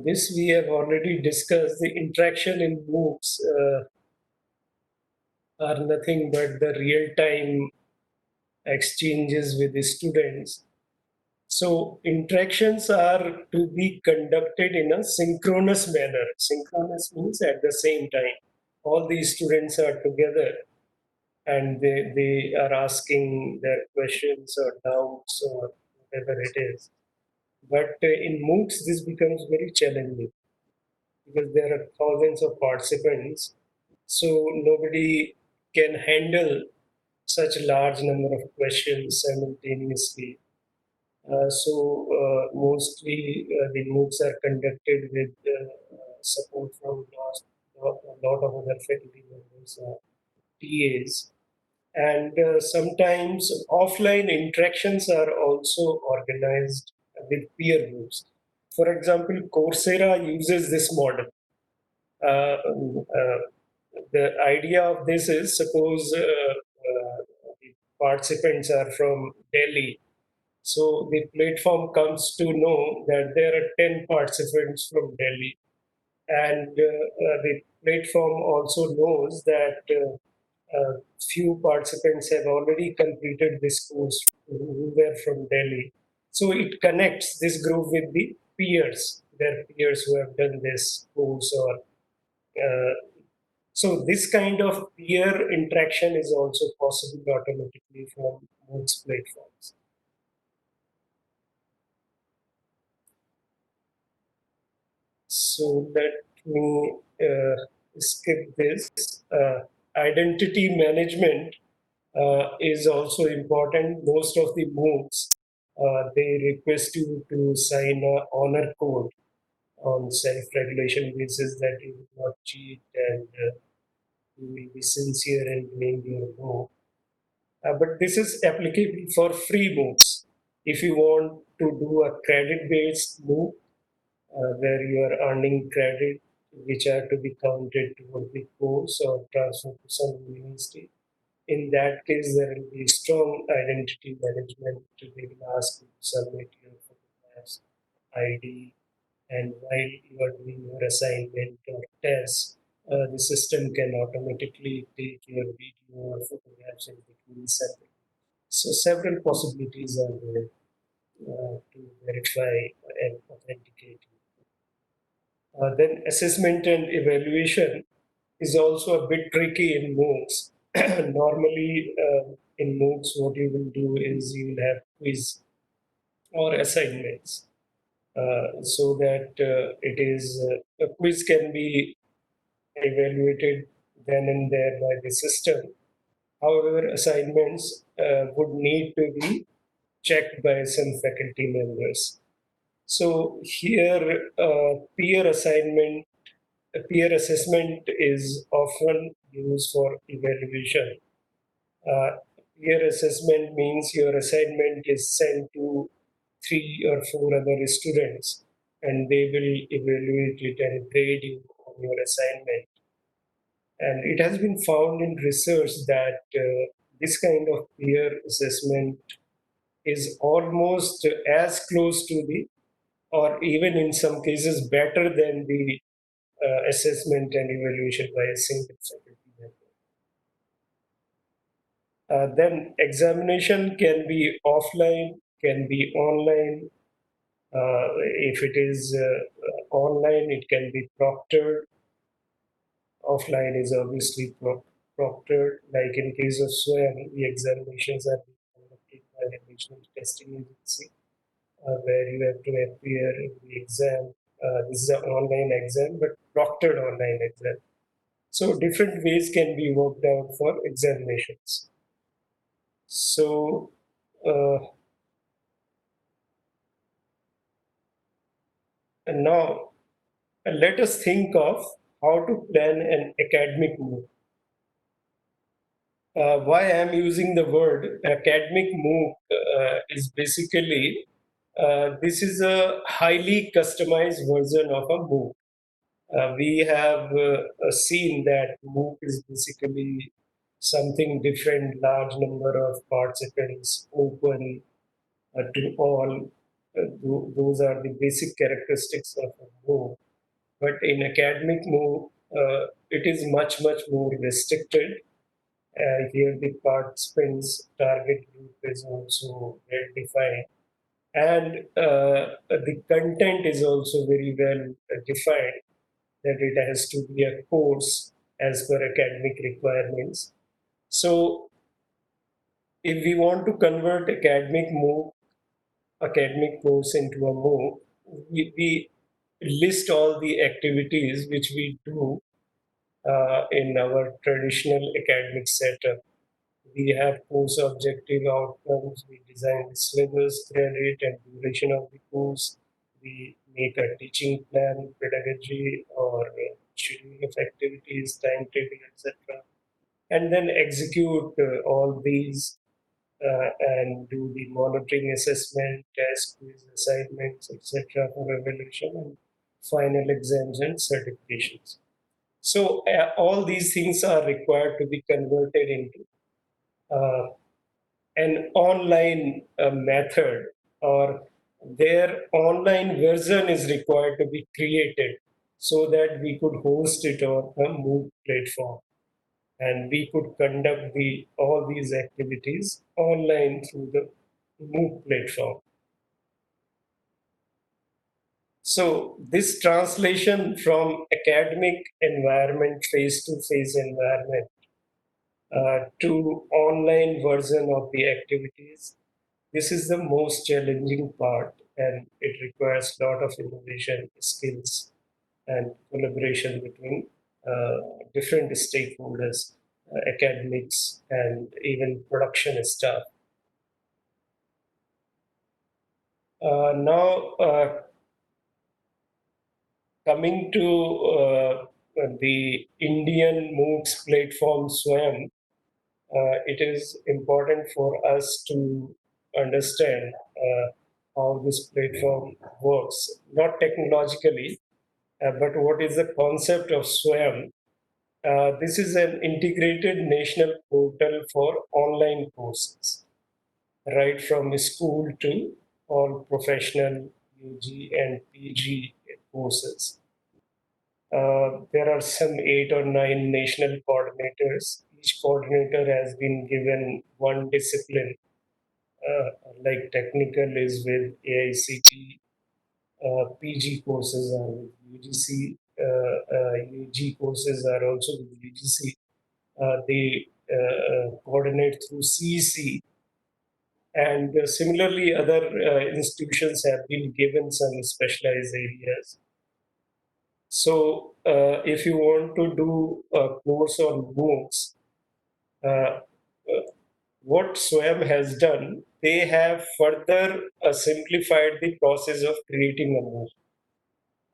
this we have already discussed. The interaction in MOOCs are nothing but the real-time exchanges with the students. So interactions are to be conducted in a synchronous manner. Synchronous means at the same time. All these students are together and they are asking their questions or doubts or whatever it is. But in MOOCs, this becomes very challenging because there are thousands of participants. So nobody can handle such a large number of questions simultaneously. Mostly the MOOCs are conducted with support from a lot of other faculty members, TAs. And sometimes offline interactions are also organized with peer groups. For example, Coursera uses this model. The idea of this is suppose the participants are from Delhi. So the platform comes to know that there are 10 participants from Delhi. And the platform also knows that few participants have already completed this course who were from Delhi. So it connects this group with the peers, their peers who have done this course or so this kind of peer interaction is also possible automatically from Moocs platforms. So let me skip this. Identity management is also important. Most of the Moocs, they request you to sign a honor code on self-regulation basis that you will not cheat and you will be sincere in doing your MOOC. But this is applicable for free MOOCs. If you want to do a credit-based MOOC, where you are earning credit, which are to be counted toward the course or transfer to some university. In that case, there will be strong identity management. They will ask you to submit your photographs, ID, and while you are doing your assignment or test, the system can automatically take your video or photographs in between separate. So several possibilities are there to verify and authenticate. Then assessment and evaluation is also a bit tricky in MOOCs. Normally, in MOOCs, what you will do is you will have quiz or assignments, so that it is a quiz can be evaluated then and there by the system. However, assignments would need to be checked by some faculty members. So here, peer assignment peer assessment is often used for evaluation. Uh, Peer assessment means your assignment is sent to 3 or 4 other students, and they will evaluate it and grade you on your assignment. And it has been found in research that this kind of peer assessment is almost as close to the, or even in some cases better than the assessment and evaluation by a single faculty member. Then examination can be offline, can be online. If it is online, it can be proctored. Offline is obviously proctored. Like in case of SWAM, the examinations are conducted by a national testing agency, where you have to appear in the exam. This is an online exam, but proctored online exam. So different ways can be worked out for examinations. So and now let us think of how to plan an academic move. Why I'm using the word academic MOOC is basically this is a highly customized version of a MOOC. We have seen that MOOC is basically something different, large number of participants, open to all. Those are the basic characteristics of a MOOC. But in academic MOOC, it is much, much more restricted. Here the participants target group is also well defined, and the content is also very well defined, that it has to be a course as per academic requirements. So if we want to convert academic course into a MOOC, we list all the activities which we do in our traditional academic setup. We have course objective outcomes, we design the syllabus, credit, and duration of the course. We make a teaching plan, pedagogy, or schedule of activities, timetable, etc. And then execute all these and do the monitoring assessment, test, quiz, assignments, etc. for evaluation and final exams and certifications. So all these things are required to be converted into uh, an online method, or their online version is required to be created so that we could host it on a Mooc platform, and we could conduct all these activities online through the Mooc platform. So this translation from academic environment, face-to-face environment, to online version of the activities, this is the most challenging part, and it requires a lot of innovation skills and collaboration between different stakeholders, academics, and even production staff. Now, coming to the Indian Moocs platform SWAM, it is important for us to understand how this platform works, not technologically, but what is the concept of SWAM. This is an integrated national portal for online courses, right from school to all professional UG and PG courses. There are some 8 or 9 national coordinators. Each coordinator has been given one discipline, like technical is with AICT, PG courses are with UGC, UG courses are also with UGC. They coordinate through CEC, and similarly, other institutions have been given some specialized areas. So, if you want to do a course on Moocs, uh, what SWAM has done, they have further simplified the process of creating a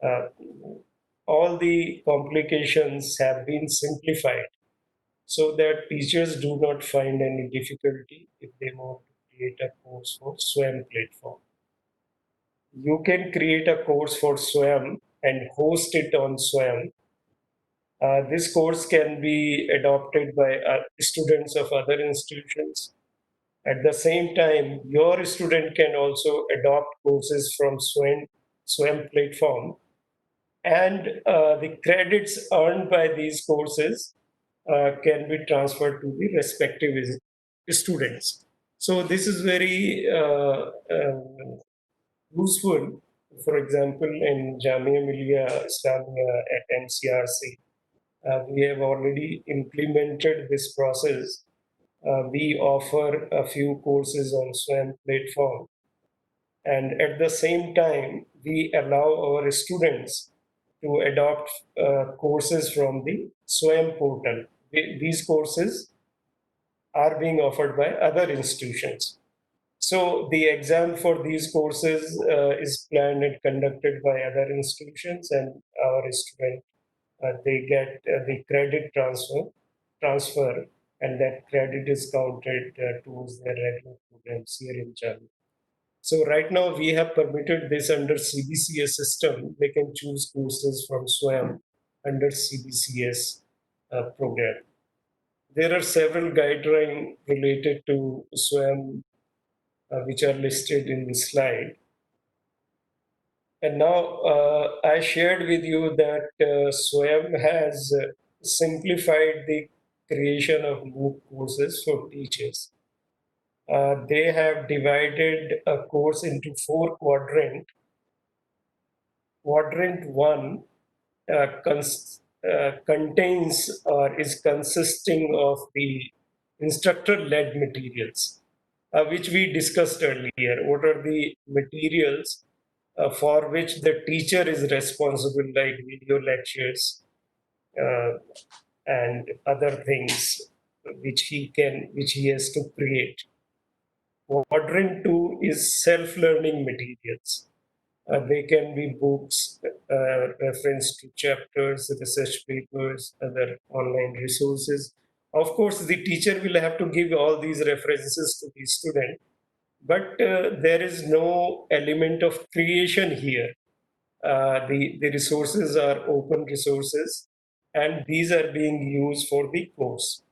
MOOC. all the complications have been simplified so that teachers do not find any difficulty if they want to create a course for SWAYAM platform. You can create a course for SWAYAM and host it on SWAYAM. This course can be adopted by students of other institutions. At the same time, your student can also adopt courses from SWAYAM platform, and the credits earned by these courses can be transferred to the respective students. So this is very useful. For example, in Jamia Millia Islamia at MCRC, we have already implemented this process. We offer a few courses on SWAYAM platform, and at the same time, we allow our students to adopt courses from the SWAYAM portal. These courses are being offered by other institutions. So the exam for these courses is planned and conducted by other institutions, and our students they get the credit transfer, and that credit is counted towards their regular programs here in Jammu. So right now we have permitted this under CBCS system. They can choose courses from SWAYAM under CBCS program. There are several guidelines related to SWAYAM which are listed in the slide. And now I shared with you that SWAYAM has simplified the creation of Mooc courses for teachers. They have divided a course into 4 quadrants. Quadrant 1 contains or is consisting of the instructor-led materials, which we discussed earlier. What are the materials for which the teacher is responsible, like video lectures uh, and other things which he has to create. Quadrant 2 is self-learning materials. They can be books, reference to chapters, research papers, other online resources. Of course, the teacher will have to give all these references to the student, but there is no element of creation here. The resources are open resources, and these are being used for the course.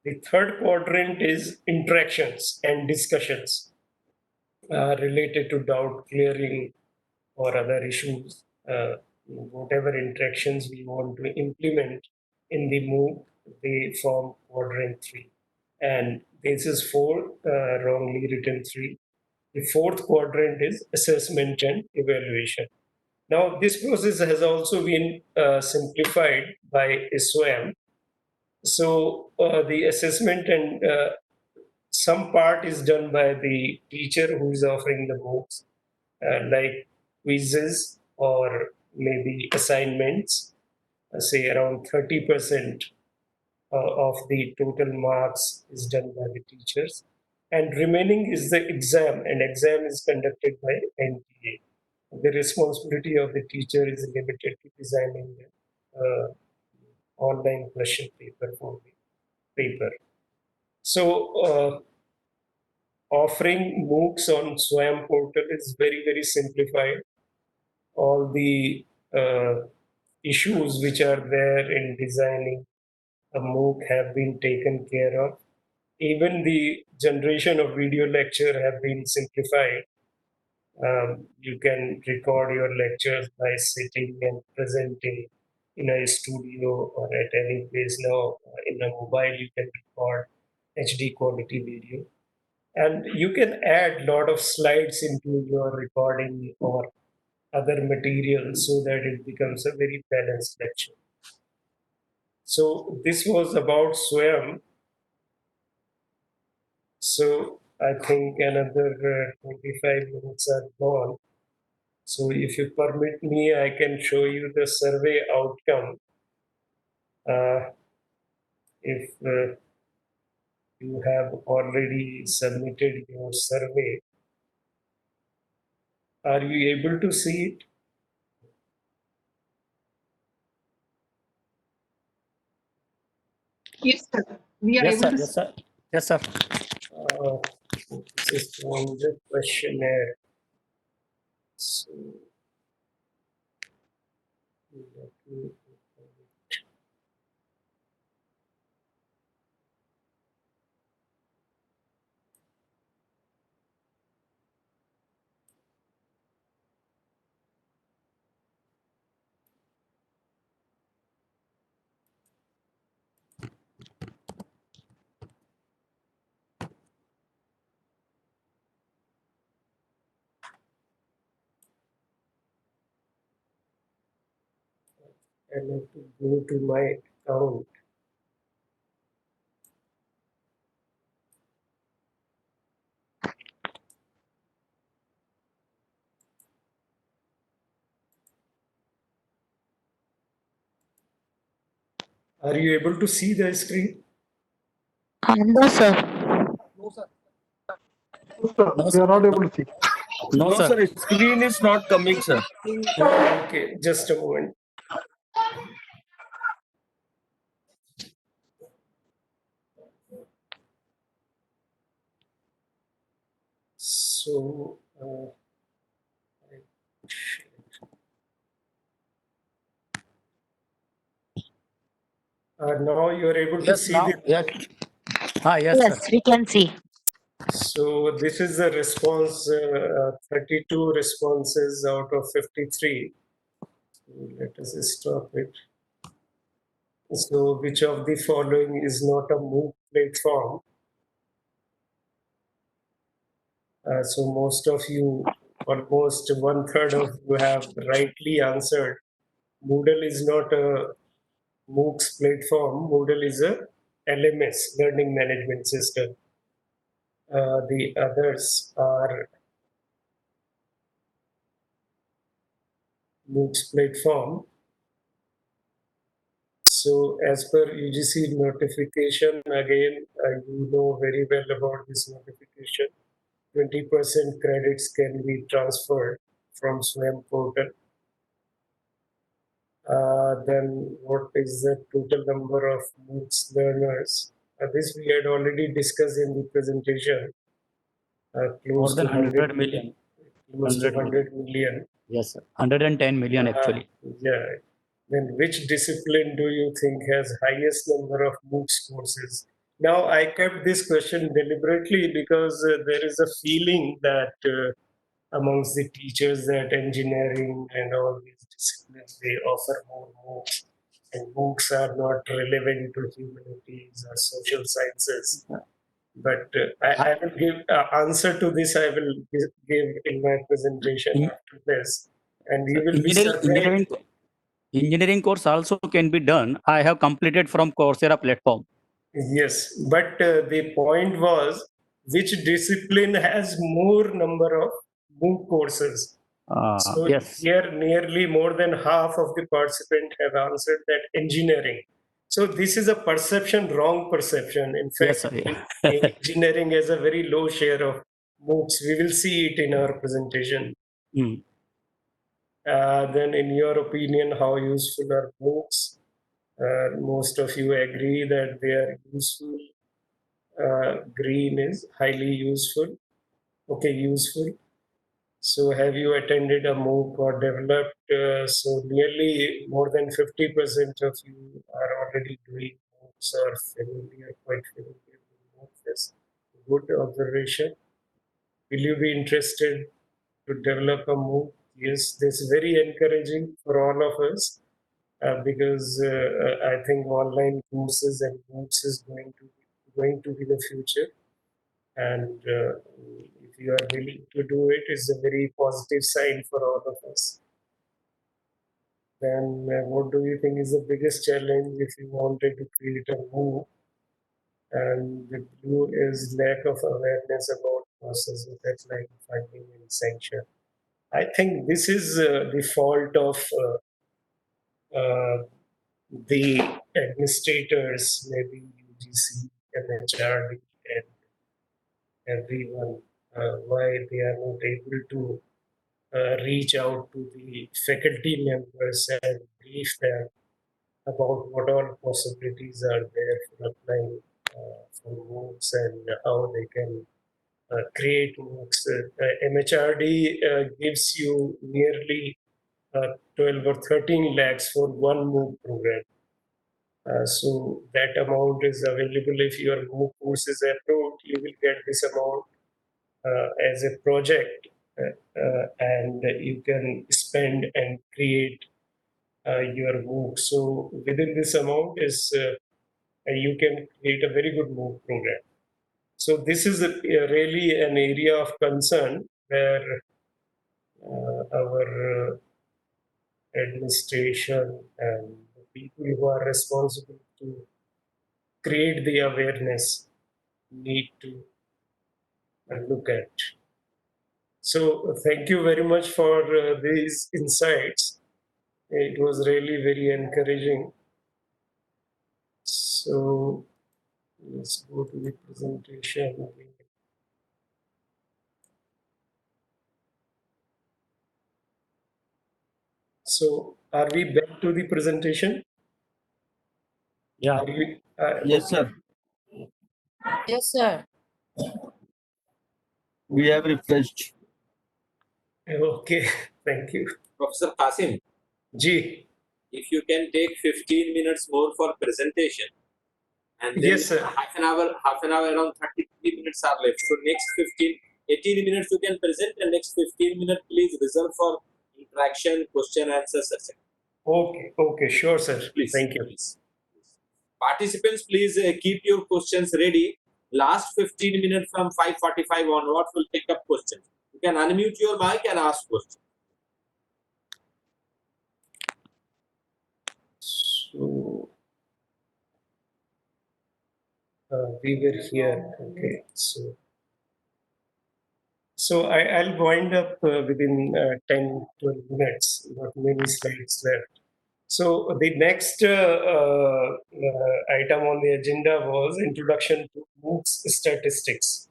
The third quadrant is interactions and discussions related to doubt clearing or other issues, whatever interactions we want to implement in the Mooc, they form quadrant 3. And this is 4, wrongly written 3. The fourth quadrant is assessment and evaluation. Now, this process has also been simplified by SWAYAM. So, the assessment and some part is done by the teacher who is offering the books, like quizzes or maybe assignments, say around 30% of the total marks is done by the teachers. And remaining is the exam, and exam is conducted by NTA. The responsibility of the teacher is limited to designing the online question paper for the paper. So, offering Moocs on SWAYAM portal is very, very simplified. All the issues which are there in designing a Mooc have been taken care of. Even the generation of video lecture have been simplified. You can record your lectures by sitting and presenting in a studio or at any place. Now, in a mobile, you can record HD quality video. And you can add a lot of slides into your recording or other materials so that it becomes a very balanced lecture. So this was about SWAYAM. So I think another 25 minutes are gone. So if you permit me, I can show you the survey outcome. If you have already submitted your survey, are you able to see it? Yes, sir. We are Yes, able sir. to Yes, sir. Yes, sir. This is from the questionnaire. So, let me I have to go to my account. Are you able to see the screen? No, sir. No, sir. We are not able to see. No, No, sir. sir. Screen is not coming, sir. Okay, just a moment. So, now you are able to Yes, see now. the. Yes. Yes, sir. Yes, we can see. So this is the response, 32 responses out of 53. Let us stop it. So which of the following is not a Mooc platform? So most of you, almost 1/3 of you have rightly answered. Moodle is not a Moocs platform. Moodle is a LMS, learning management system. The others are Moocs platform. So as per UGC notification, again, you know very well about this notification. 20% credits can be transferred from SWAYAM portal. Then what is the total number of Moocs learners? This we had already discussed in the presentation. More Close than to 100 million. close to 100 100 million. Yes, sir. 110 million actually. Yeah. Then which discipline do you think has highest number of Moocs courses? Now I kept this question deliberately because there is a feeling that amongst the teachers that engineering and all these disciplines they offer more Moocs, and Moocs are not relevant to humanities or social sciences. But I will give answer to this. I will give in my presentation In- after this, and you will be engineering, surprised. engineering course also can be done. I have completed from Coursera platform. Yes, but the point was which discipline has more number of Mooc courses. So Yes. here nearly more than half of the participants have answered that engineering. So this is a perception, wrong perception. In Yes, fact, sir. Yeah. engineering has a very low share of Moocs. We will see it in our presentation. Mm. Then in your opinion, how useful are Moocs? Most of you agree that they are useful. Green is highly useful. Okay, useful. So have you attended a Mooc or developed? So nearly more than 50% of you are already doing Moocs or familiar, quite familiar with Moocs. That's a good observation. Will you be interested to develop a Mooc? Yes, this is very encouraging for all of us because I think online courses and Moocs is going to be the future. And if you are willing to do it, it's a very positive sign for all of us. Then what do you think is the biggest challenge if you wanted to create a Mooc? And the blue is lack of awareness about processes that's like funding and sanction. I think this is the fault of the administrators, maybe UGC, MHRD, and everyone, why they are not able to reach out to the faculty members and brief them about what all possibilities are there for applying for Moocs and how they can create Moocs. MHRD gives you nearly 12 or 13 lakhs for one Mooc program. So that amount is available. If your Mooc course is approved, you will get this amount as a project, and you can spend and create your Mooc. So within this amount is you can create a very good Mooc program. So this is really an area of concern where our administration and the people who are responsible to create the awareness need to look at. So thank you very much for these insights. It was really very encouraging. So let's go to the presentation. So are we back to the presentation? Yeah. Are we, Yes, sir. Yes, sir. We have refreshed. Okay, thank you. Professor Kasim, G. if you can take 15 minutes more for presentation, and then Yes, sir. half an hour, around 33 minutes are left. So next 18 minutes you can present, and next 15 minutes please reserve for interaction, question, answers, etc. Okay, sure, sir. Please. Thank you. Please. Participants, please keep your questions ready. Last 15 minutes from 5:45 onwards, we'll take up questions. You can unmute your mic and ask questions. So we were here. Okay, so I'll wind up within 10, 12 minutes. Not many slides left. So the next item on the agenda was introduction to Moocs statistics.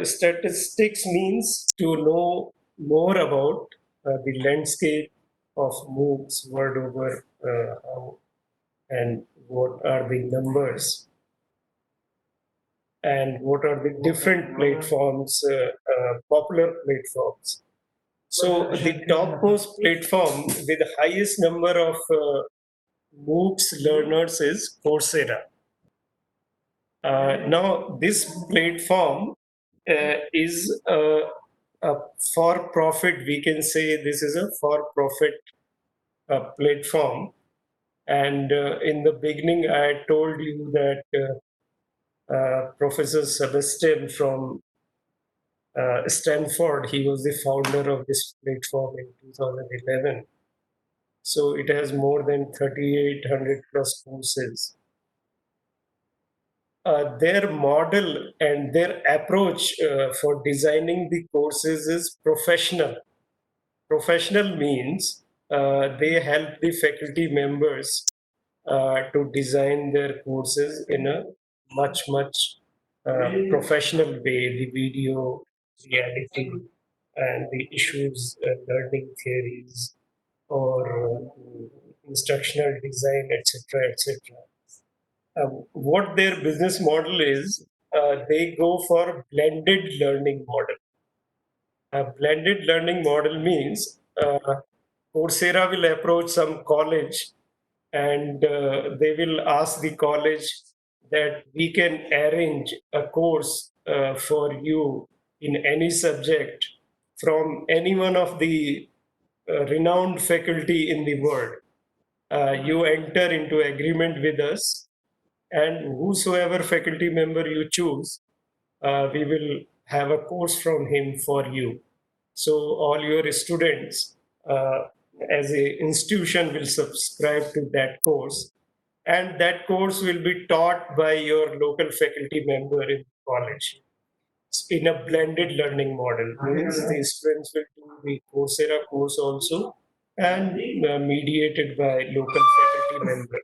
Statistics means to know more about the landscape of Moocs world over, how and what are the numbers and what are the different platforms, popular platforms. So the topmost platform with the highest number of Moocs learners is Coursera. Now, this platform is a for-profit. We can say this is a for-profit platform. And in the beginning, I told you that Professor Sebastian from Stanford, he was the founder of this platform in 2011. So it has more than 3,800 plus courses. Their model and their approach for designing the courses is professional. Professional means they help the faculty members to design their courses in a much professional way. The video, the editing, and the issues, learning theories, or instructional design, etc., etc. What their business model is, they go for blended learning model. A blended learning model means Coursera will approach some college and they will ask the college that we can arrange a course for you in any subject from any one of the renowned faculty in the world. You enter into agreement with us, and whosoever faculty member you choose, we will have a course from him for you. So all your students as a institution will subscribe to that course, and that course will be taught by your local faculty member in college in a blended learning model. Means the students will do the Coursera course also and mediated by local faculty member.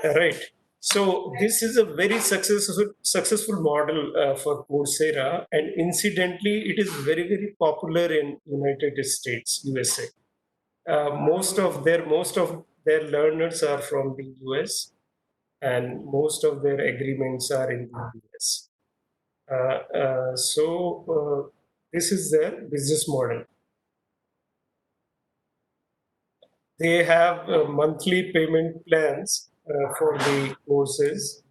Right. So this is a very successful model for Coursera, and incidentally, it is very popular in United States, USA. Most of their learners are from the US, and most of their agreements are in the US. This is their business model. They have monthly payment plans for the courses,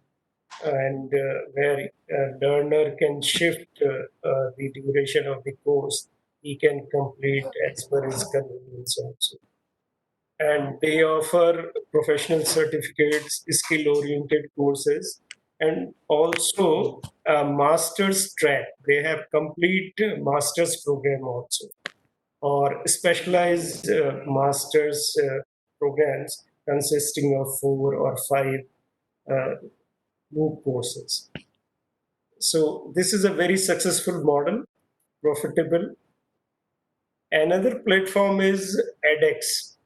and where a learner can shift the duration of the course. He can complete as per his convenience also. And they offer professional certificates, skill-oriented courses, and also a master's track. They have complete master's program also, or specialized master's programs consisting of 4 or 5 uh, Mooc courses. So this is a very successful model, profitable. Another platform is edX.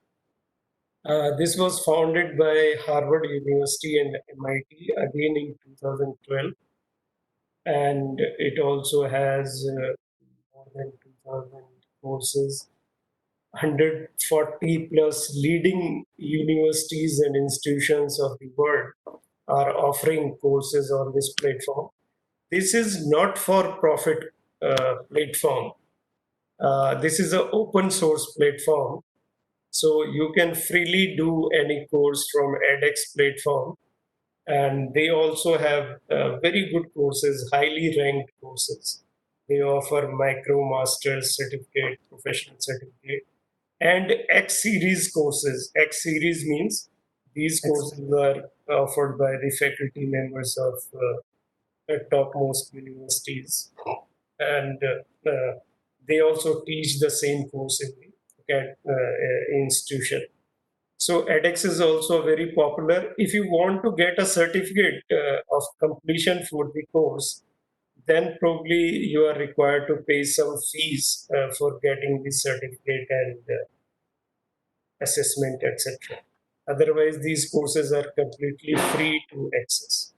This was founded by Harvard University and MIT again in 2012, and it also has more than 2,000 courses. 140 plus leading universities and institutions of the world are offering courses on this platform. This is not for profit platform. This is an open source platform. So you can freely do any course from edX platform. And they also have very good courses, highly ranked courses. They offer micro master's certificate, professional certificate, and X series courses. X series means these courses are offered by the faculty members of topmost universities, and they also teach the same course in the institution. So edX is also very popular. If you want to get a certificate of completion for the course, then probably you are required to pay some fees for getting the certificate and assessment, etc. Otherwise, these courses are completely free to access.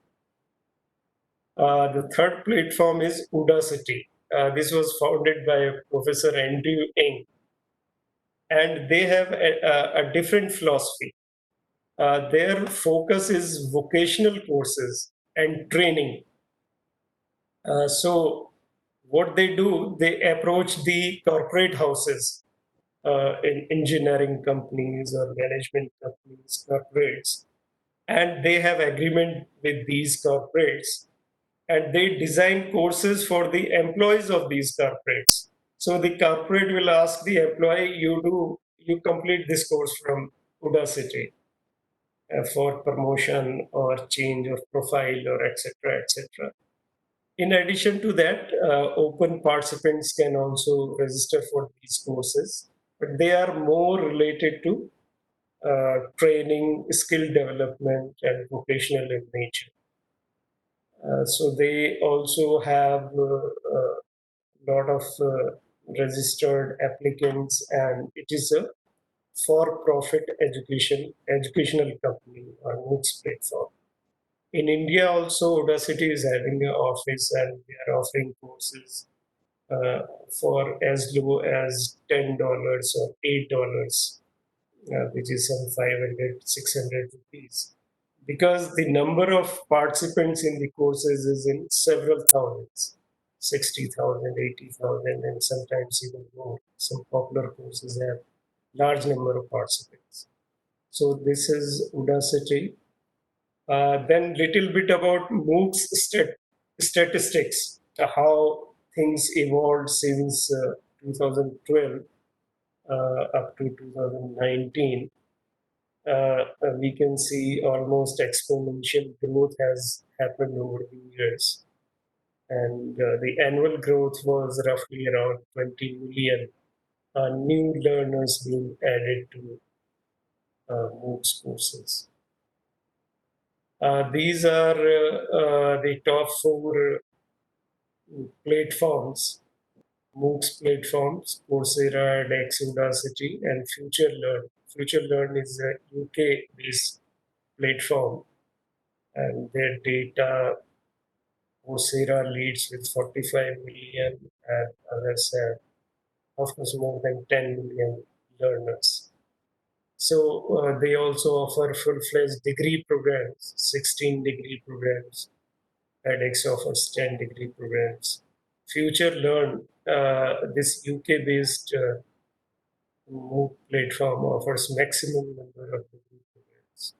The third platform is Udacity. This was founded by Professor Andrew Ng, and they have a different philosophy. Their focus is vocational courses and training. So, what they do, they approach the corporate houses in engineering companies or management companies, corporates, and they have agreement with these corporates, and they design courses for the employees of these corporates. So the corporate will ask the employee, you complete this course from Udacity for promotion or change of profile or etc. etc. In addition to that, open participants can also register for these courses, but they are more related to training, skill development, and vocational in nature. So they also have a lot of registered applicants, and it is a for-profit educational company or Moocs platform. In India, also, Udacity is having an office, and they are offering courses for as low as $10 or $8, which is some 500, 600 rupees. Because the number of participants in the courses is in several thousands, 60,000, 80,000, and sometimes even more. Some popular courses have large number of participants. So this is Udacity. Then little bit about Moocs statistics, how things evolved since 2012 up to 2019. We can see almost exponential growth has happened over the years. And the annual growth was roughly around 20 million new learners being added to Moocs courses. These are the top 4 platforms, Moocs platforms: Coursera, edX, Udacity, and FutureLearn. FutureLearn is a UK-based platform, and their data, Coursera leads with 45 million, and others have, of course, more than 10 million learners. So they also offer full-fledged degree programs, 16 degree programs. edX offers 10 degree programs. Future Learn, this UK-based Mooc platform offers maximum number of degree programs.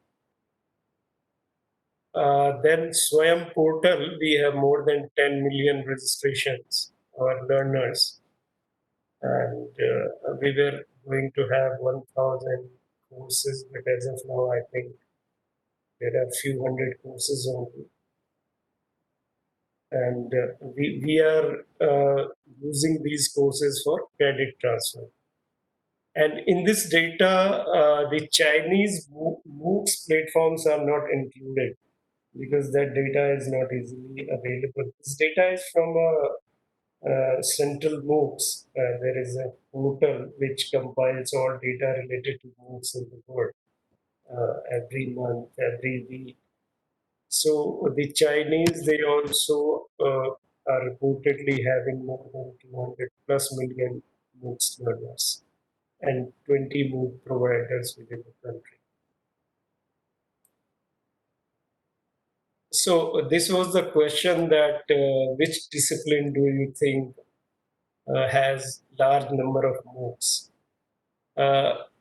Then Swayam portal, we have more than 10 million registrations or learners. And we were going to have 1,000 courses, but as of now, I think there are a few hundred courses only. And we are using these courses for credit transfer. And in this data, the Chinese Moocs platforms are not included because that data is not easily available. This data is from central Moocs. There is a portal which compiles all data related to Moocs in the world every month, every week. So the Chinese, they also are reportedly having more than 200 plus million Moocs learners and 20 Mooc providers within the country. So this was the question that which discipline do you think has large number of Moocs?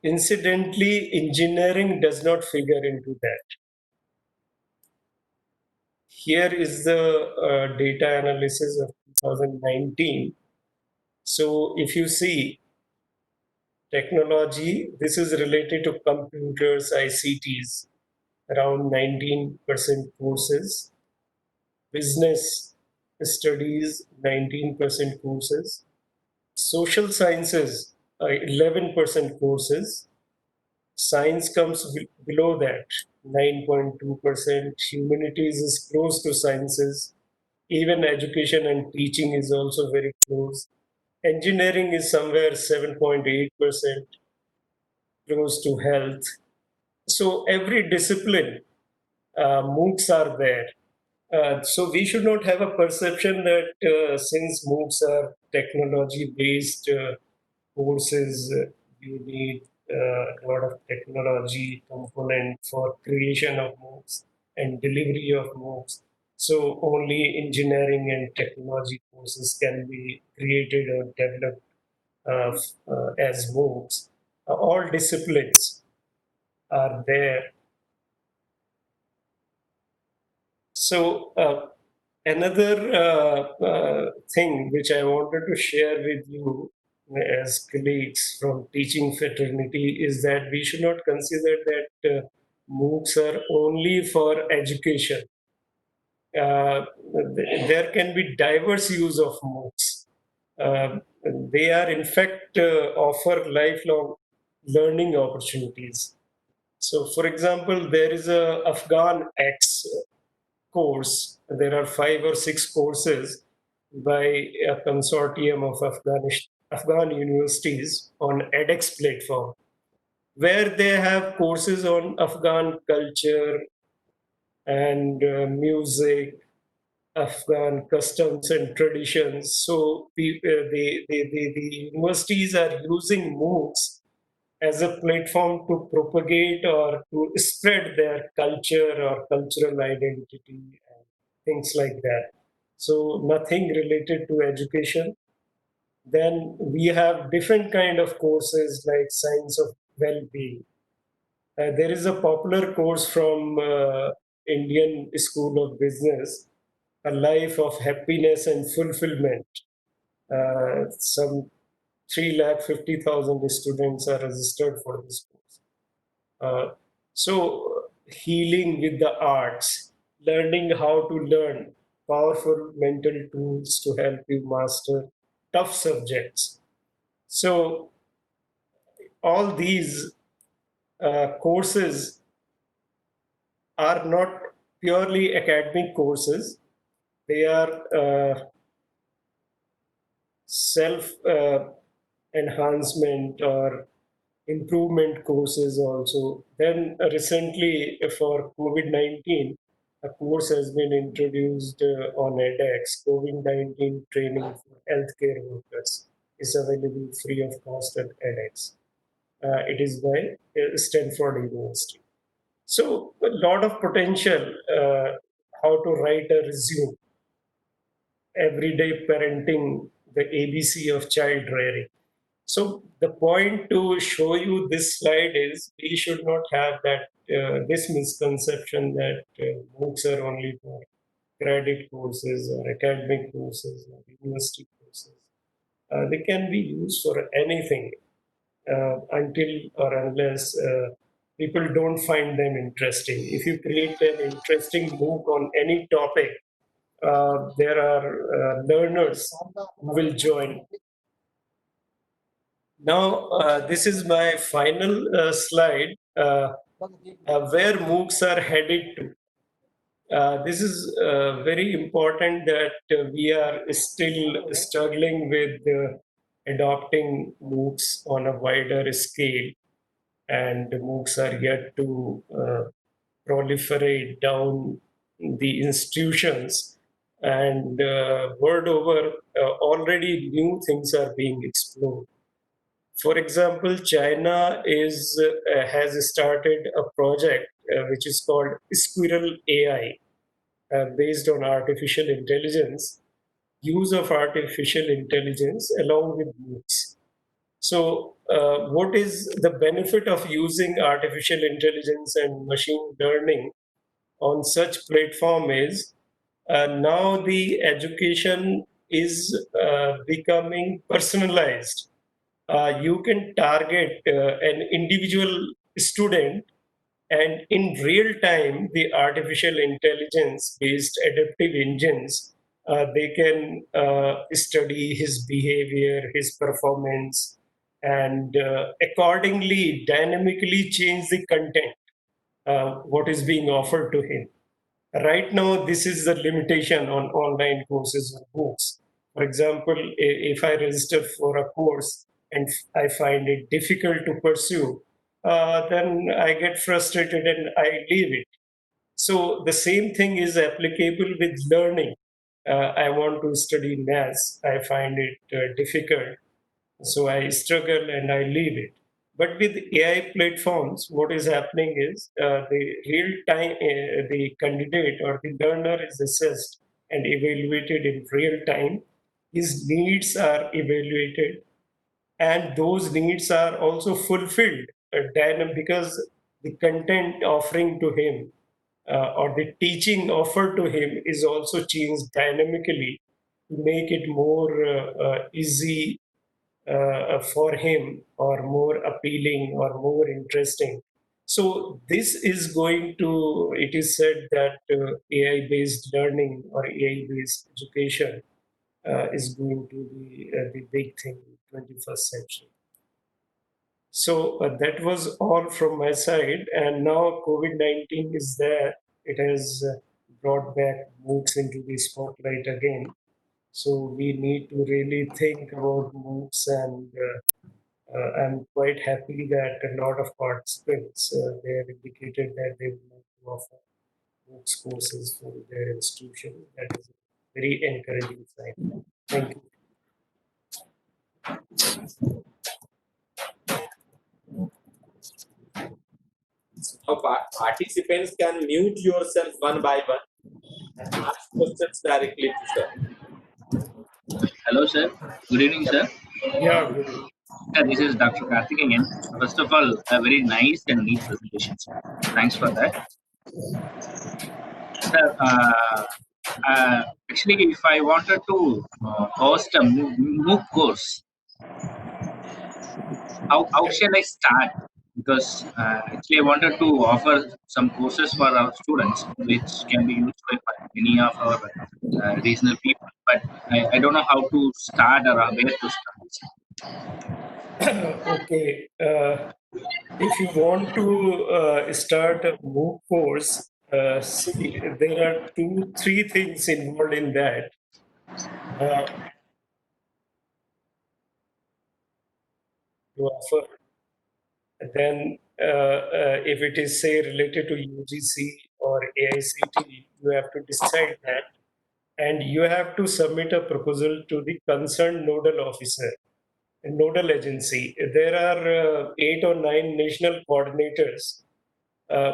Incidentally, engineering does not figure into that. Here is the data analysis of 2019. So if you see technology, this is related to computers, ICTs, around 19% courses. Business studies, 19% courses. Social sciences, 11% courses. Science comes below that, 9.2%. Humanities is close to sciences. Even education and teaching is also very close. Engineering is somewhere 7.8%, close to health. So every discipline, Moocs are there. So we should not have a perception that since Moocs are technology-based courses, you need a lot of technology component for creation of Moocs and delivery of Moocs. So only engineering and technology courses can be created or developed as Moocs. All disciplines are there. So another thing which I wanted to share with you as colleagues from teaching fraternity is that we should not consider that Moocs are only for education. There can be diverse use of Moocs. They are in fact offer lifelong learning opportunities. So for example, there is a Afghan X course. There are 5 or 6 courses by a consortium of Afghan universities on edX platform, where they have courses on Afghan culture and music, Afghan customs and traditions. So the universities are using Moocs as a platform to propagate or to spread their culture or cultural identity and things like that. So nothing related to education. Then we have different kind of courses like science of well-being. There is a popular course from Indian School of Business, A Life of Happiness and Fulfillment. Some 350,000 students are registered for this course. So healing with the arts, learning how to learn, powerful mental tools to help you master tough subjects. So all these courses are not purely academic courses. They are self enhancement or improvement courses also. Then recently for COVID-19, a course has been introduced on edX, COVID-19 training for healthcare workers is available free of cost at edX. It is by Stanford University. So a lot of potential. How to write a resume, everyday parenting, the ABC of child rearing. So the point to show you this slide is we should not have that this misconception that Moocs are only for credit courses or academic courses or university courses. They can be used for anything until or unless people don't find them interesting. If you create an interesting MOOC on any topic, there are learners who will join. Now, this is my final slide where MOOCs are headed to. This is very important that we are still struggling with adopting MOOCs on a wider scale, and MOOCs are yet to proliferate down the institutions. And world over, already new things are being explored. For example, China has started a project which is called Squirrel AI, based on artificial intelligence, use of artificial intelligence along with MOOCs. So, what is the benefit of using artificial intelligence and machine learning on such platform is now the education is becoming personalized. You can target an individual student, and in real time, the artificial intelligence based adaptive engines, they can study his behavior, his performance, and accordingly dynamically change the content what is being offered to him. Right now, this is the limitation on online courses or books. For example, if I register for a course and I find it difficult to pursue, then I get frustrated and I leave it. So the same thing is applicable with learning. I want to study maths. I find it difficult, so I struggle and I leave it. But with AI platforms, what is happening is the real time, the candidate or the learner is assessed and evaluated in real time. His needs are evaluated, and those needs are also fulfilled because the content offering to him or the teaching offered to him is also changed dynamically to make it more easy for him or more appealing or more interesting. So this is going to, it is said that AI based learning or AI based education is going to be the big thing in 21st century. So that was all from my side. And now COVID-19 is there. It has brought back MOOCs into the spotlight again. So we need to really think about MOOCs, and I'm quite happy that a lot of participants they have indicated that they would like to offer MOOCs courses for their institution. That is a very encouraging sign. Thank you. Now, participants can mute yourself one by one and ask questions directly to sir. Hello, sir. Good evening, sir. Yeah, good. This is Dr. Karthik again. First of all, a very nice and neat presentation, sir. Thanks for that. Sir, actually, if I wanted to host a MOOC course, how shall I start? Because actually, I wanted to offer some courses for our students, which can be used by many of our regional people. But I don't know how to start or where to start. Okay. If you want to start a MOOC course, see, there are three things involved in that. To offer. Then, if it is, say, related to UGC or AICT, you have to decide that. And you have to submit a proposal to the concerned nodal officer. nodal agency. There are 8 or 9 national coordinators.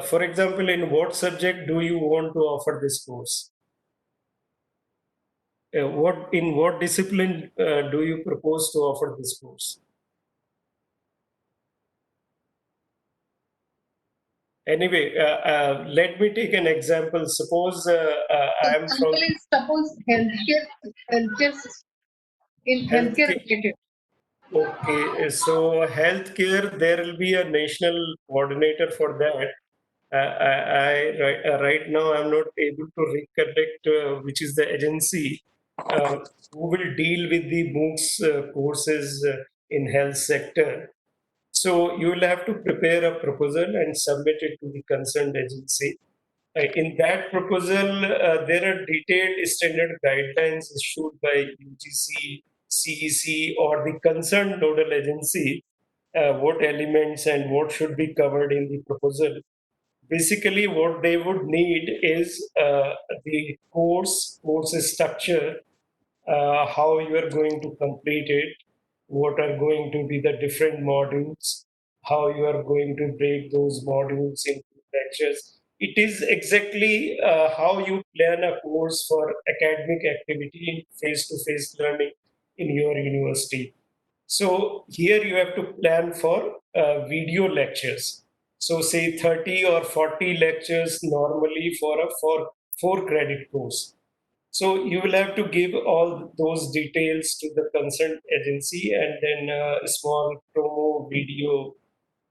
For example, in what subject do you want to offer this course? In what discipline do you propose to offer this course? Anyway, let me take an example. Suppose I am from Suppose healthcare in healthcare related. Okay, so healthcare, there will be a national coordinator for that. Right now I'm not able to recollect which is the agency who will deal with the Moocs courses in health sector. So you will have to prepare a proposal and submit it to the concerned agency. In that proposal, there are detailed standard guidelines issued by UGC, CEC, or the concerned nodal agency, what elements and what should be covered in the proposal. Basically, what they would need is the course structure, how you are going to complete it, what are going to be the different modules, how you are going to break those modules into lectures. It is exactly how you plan a course for academic activity in face-to-face learning in your university. So here you have to plan for video lectures. So say 30 or 40 lectures normally for a 4 credit course. So you will have to give all those details to the concerned agency and then a small promo video.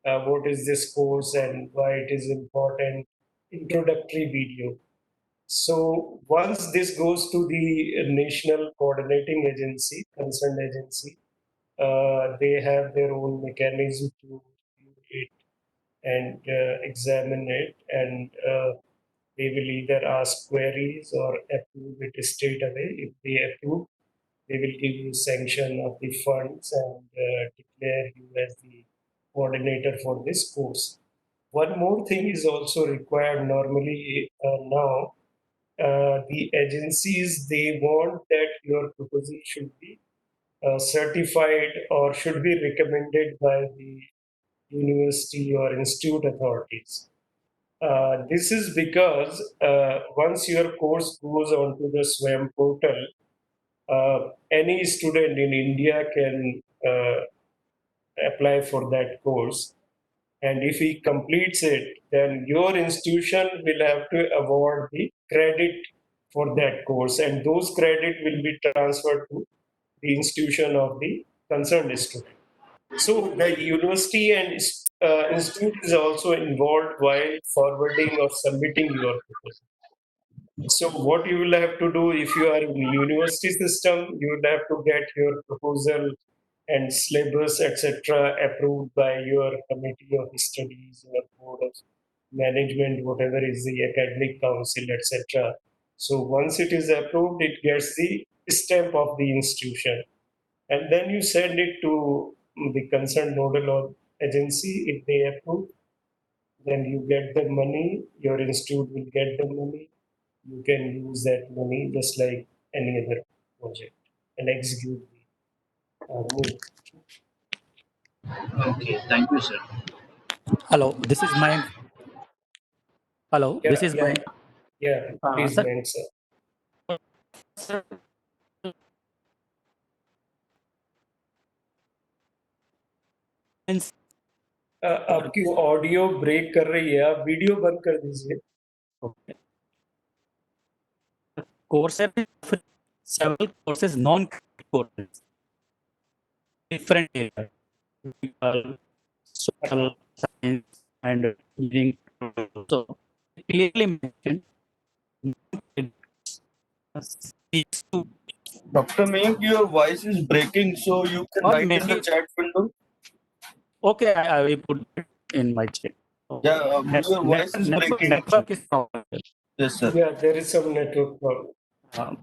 What is this course and why it is important? Introductory video. So once this goes to the national coordinating agency, concerned agency, they have their own mechanism to review it and examine it, and they will either ask queries or approve it straight away. If they approve, they will give you sanction of the funds and declare you as the coordinator for this course. One more thing is also required normally now. The agencies, they want that your proposal should be certified or should be recommended by the university or institute authorities. This is because once your course goes onto the SWAYAM portal, any student in India can apply for that course. And if he completes it, then your institution will have to award the credit for that course. And those credit will be transferred to the institution of the concerned student. So the university and institute is also involved while forwarding or submitting your proposal. So what you will have to do if you are in university system, you will have to get your proposal and syllabus, etc., approved by your committee of studies or board of management, whatever is the academic council, etc. So once it is approved, it gets the stamp of the institution, and then you send it to the concerned nodal or agency. If they approve, then you get the money. Your institute will get the money. You can use that money just like any other project and execute the Mooc. Okay, thank you, sir. Hello, this is Mayank. Hello, Yeah, this is yeah, Mayank. yeah. Please, Sir, Mayank, sir. आपकी audio break कर रही है, आप video बंद कर दीजिए. Coursera several courses, non-courses, different areas, social science and engineering. So clearly mentioned. Dr. Mayank, your voice is breaking, so you can Or write in the maybe- chat window. Okay, I will put it in my chat. Yeah, your voice is breaking. Network is problem. Yes, sir. Yeah, there is some network problem.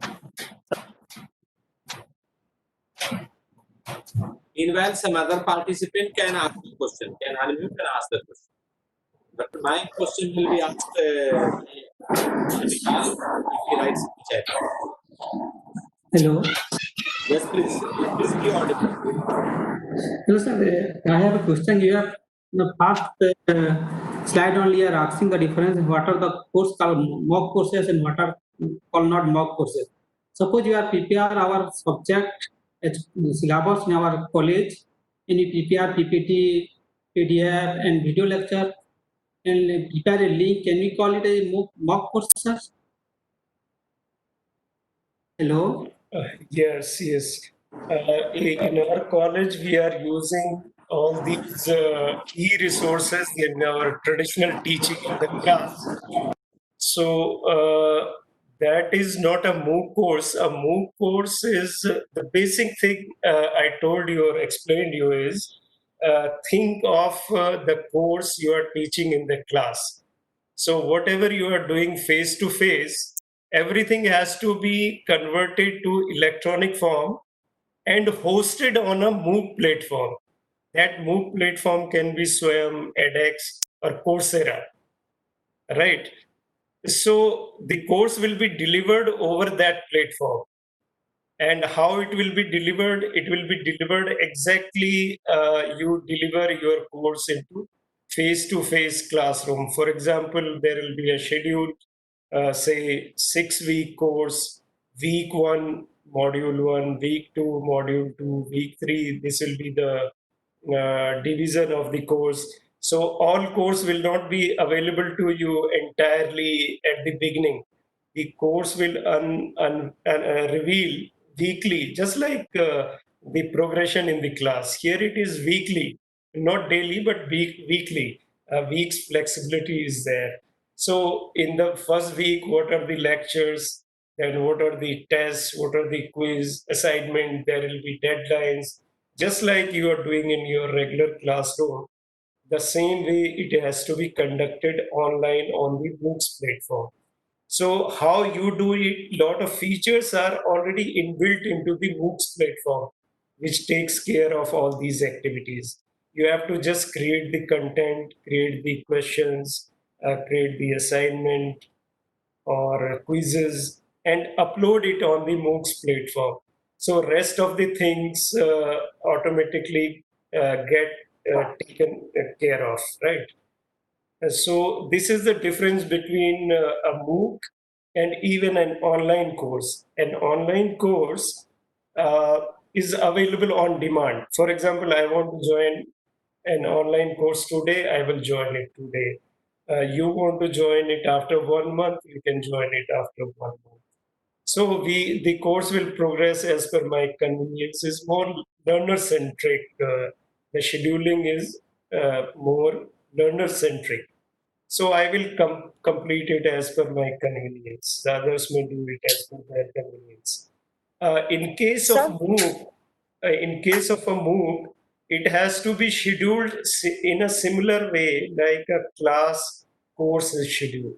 Meanwhile, some other participant can ask the question, can unmute and ask the question. But my question will be asked if he writes in the chat. Hello. Yes, please. Please be audible. Hello, sir. I have a question here. In the first slide only, you are asking the difference. What are the course called mock courses and what are called not mock courses? Suppose you are prepare our subject as syllabus in our college, and you prepare PPT, PDF, and video lecture, and prepare a link. Can we call it a mock course, sir? Hello. Yes, yes. In our college, we are using all these e-resources in our traditional teaching in the class. So that is not a Mooc course. A Mooc course is the basic thing I told you or explained you is think of the course you are teaching in the class. So whatever you are doing face to face, everything has to be converted to electronic form and hosted on a Mooc platform. That Mooc platform can be Swayam, edX, or Coursera, right? So the course will be delivered over that platform. And how it will be delivered? It will be delivered exactly you deliver your course into face-to-face classroom. For example, there will be a schedule, say 6-week course, week 1, module 1, week 2, module 2, week 3. This will be the division of the course. So all course will not be available to you entirely at the beginning. The course will reveal weekly, just like the progression in the class. Here it is weekly, not daily, but weekly. A week's flexibility is there. So in the first week, what are the lectures? Then what are the tests? What are the quiz assignment? There will be deadlines, just like you are doing in your regular classroom. The same way it has to be conducted online on the Moocs platform. So how you do it, lot of features are already inbuilt into the Moocs platform, which takes care of all these activities. You have to just create the content, create the questions, create the assignment or quizzes, and upload it on the Moocs platform. So rest of the things automatically get taken care of, right? So this is the difference between a Mooc and even an online course. An online course uh, is available on demand. For example, I want to join an online course today, I will join it today. You want to join it after 1 month, you can join it after 1 month. So the course will progress as per my convenience. Is more learner centric. The scheduling is more learner centric. So I will complete it as per my convenience. The others may do it as per their convenience. In case of Sir? Mooc, in case of a Mooc, it has to be scheduled in a similar way like a class course is scheduled.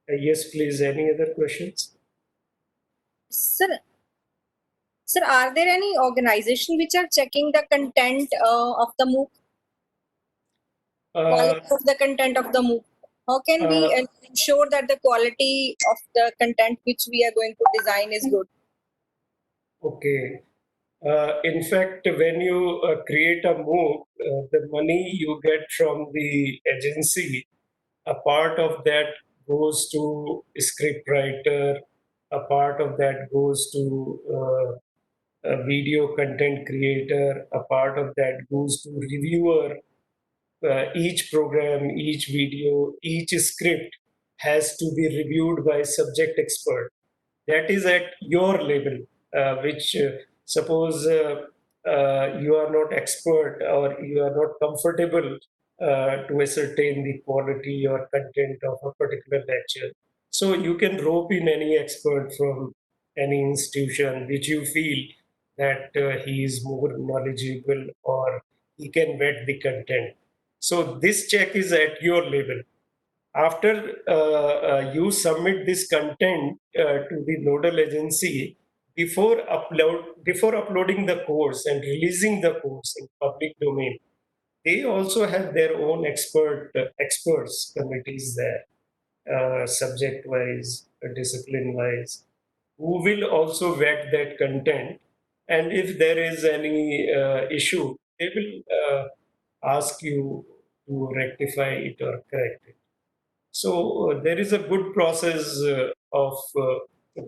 Yes, please. Any other questions? Sir, sir, are there any organization which are checking the content of the MOOC, quality of the content of the MOOC? How can we ensure that the quality of the content which we are going to design is good? Okay. In fact, when you create a Mooc, the money you get from the agency, a part of that goes to script writer, a part of that goes to a video content creator, a part of that goes to reviewer. Each program, each video, each script has to be reviewed by subject expert. That is at your level, which suppose you are not expert or you are not comfortable to ascertain the quality or content of a particular lecture. So you can rope in any expert from any institution which you feel that he is more knowledgeable or he can vet the content. So this check is at your level. After you submit this content to the nodal agency, before uploading the course and releasing the course in public domain, they also have their own experts committees there, subject wise, discipline wise, who will also vet that content and if there is any issue, they will ask you to rectify it or correct it. So there is a good process of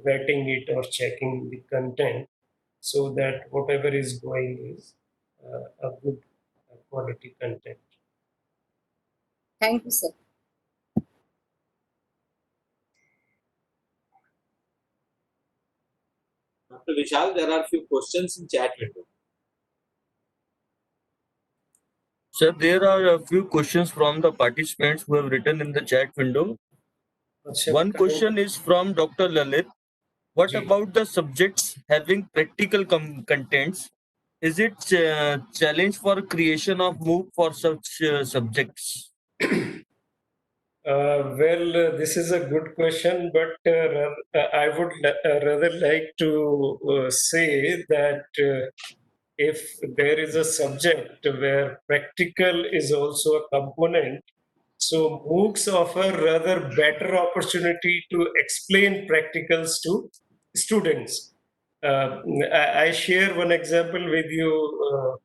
vetting it or checking the content so that whatever is going is a good quality content. Thank you, sir. Dr. Vishal, there are few questions in chat window. Sir, there are a few questions from the participants who have written in the chat window. One question is from Dr. Lalit. What about the subjects having practical contents? Is it challenge for creation of Mooc for such subjects? This is a good question, but I would rather like to say that if there is a subject where practical is also a component, so MOOCs offer rather better opportunity to explain practicals to students. I share one example with you.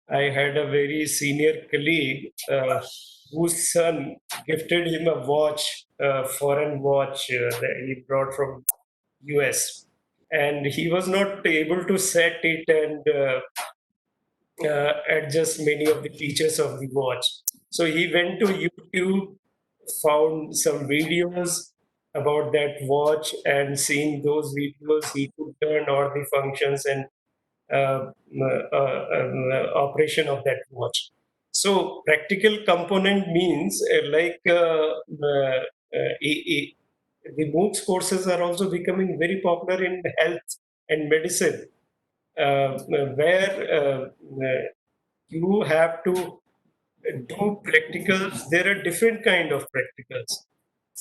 I had a very senior colleague whose son gifted him a watch, a foreign watch that he brought from US, and he was not able to set it and adjust many of the features of the watch. So he went to YouTube, found some videos about that watch, and seeing those videos, he could learn all the functions and operation of that watch. So practical component means the MOOCs courses are also becoming very popular in health and medicine, where you have to do practicals. There are different kind of practicals.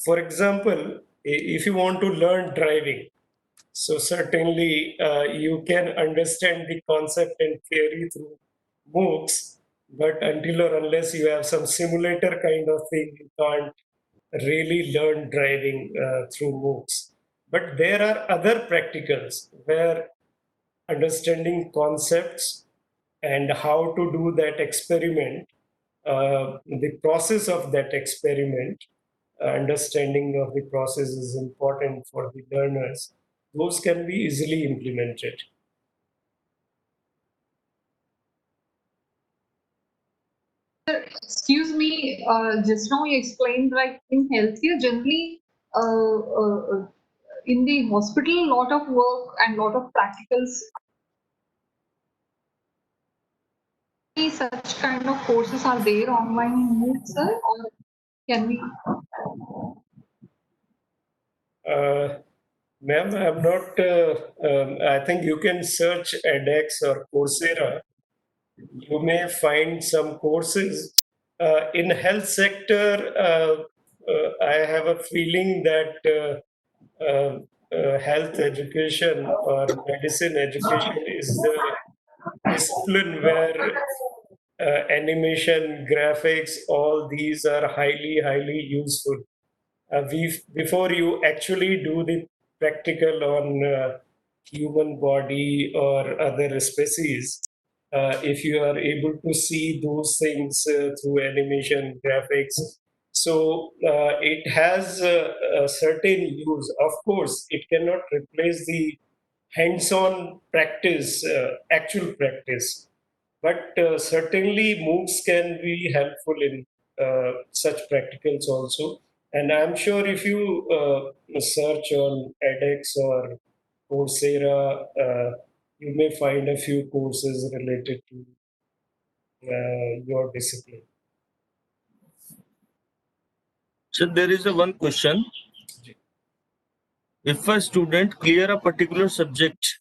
For example, if you want to learn driving, so certainly you can understand the concept and theory through MOOCs, but until or unless you have some simulator kind of thing, you can't really learn driving through MOOCs. But there are other practicals where understanding concepts and how to do that experiment, the process of that experiment, understanding of the process is important for the learners. Those can be easily implemented. Excuse me, just now you explained like in healthcare generally, in the hospital, a lot of work and lot of practicals. Such kind of courses are there online in Mooc, sir, or can we? Ma'am, I'm not, I think you can search edX or Coursera. You may find some courses. In health sector, I have a feeling that health education or medicine education is the discipline where animation, graphics, all these are highly useful. Before you actually do the practical on human body or other species, if you are able to see those things through animation, graphics, so it has a certain use. Of course, it cannot replace the hands-on practice, actual practice, but certainly MOOCs can be helpful in such practicals also. And I'm sure if you search on edX or Coursera, you may find a few courses related to your discipline. So there is a one question. If a student clear a particular subject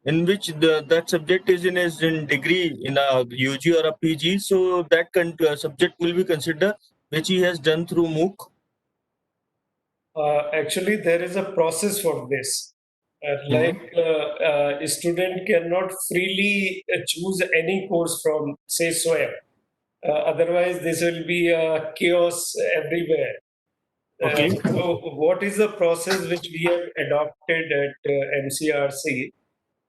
in which that subject is in degree in a UG or a PG, so that subject will be considered which he has done through Mooc. Actually, there is a process for this. A student cannot freely choose any course from, say, SWAYAM. Otherwise, this will be chaos everywhere. Okay. So, what is the process which we have adopted at MCRC?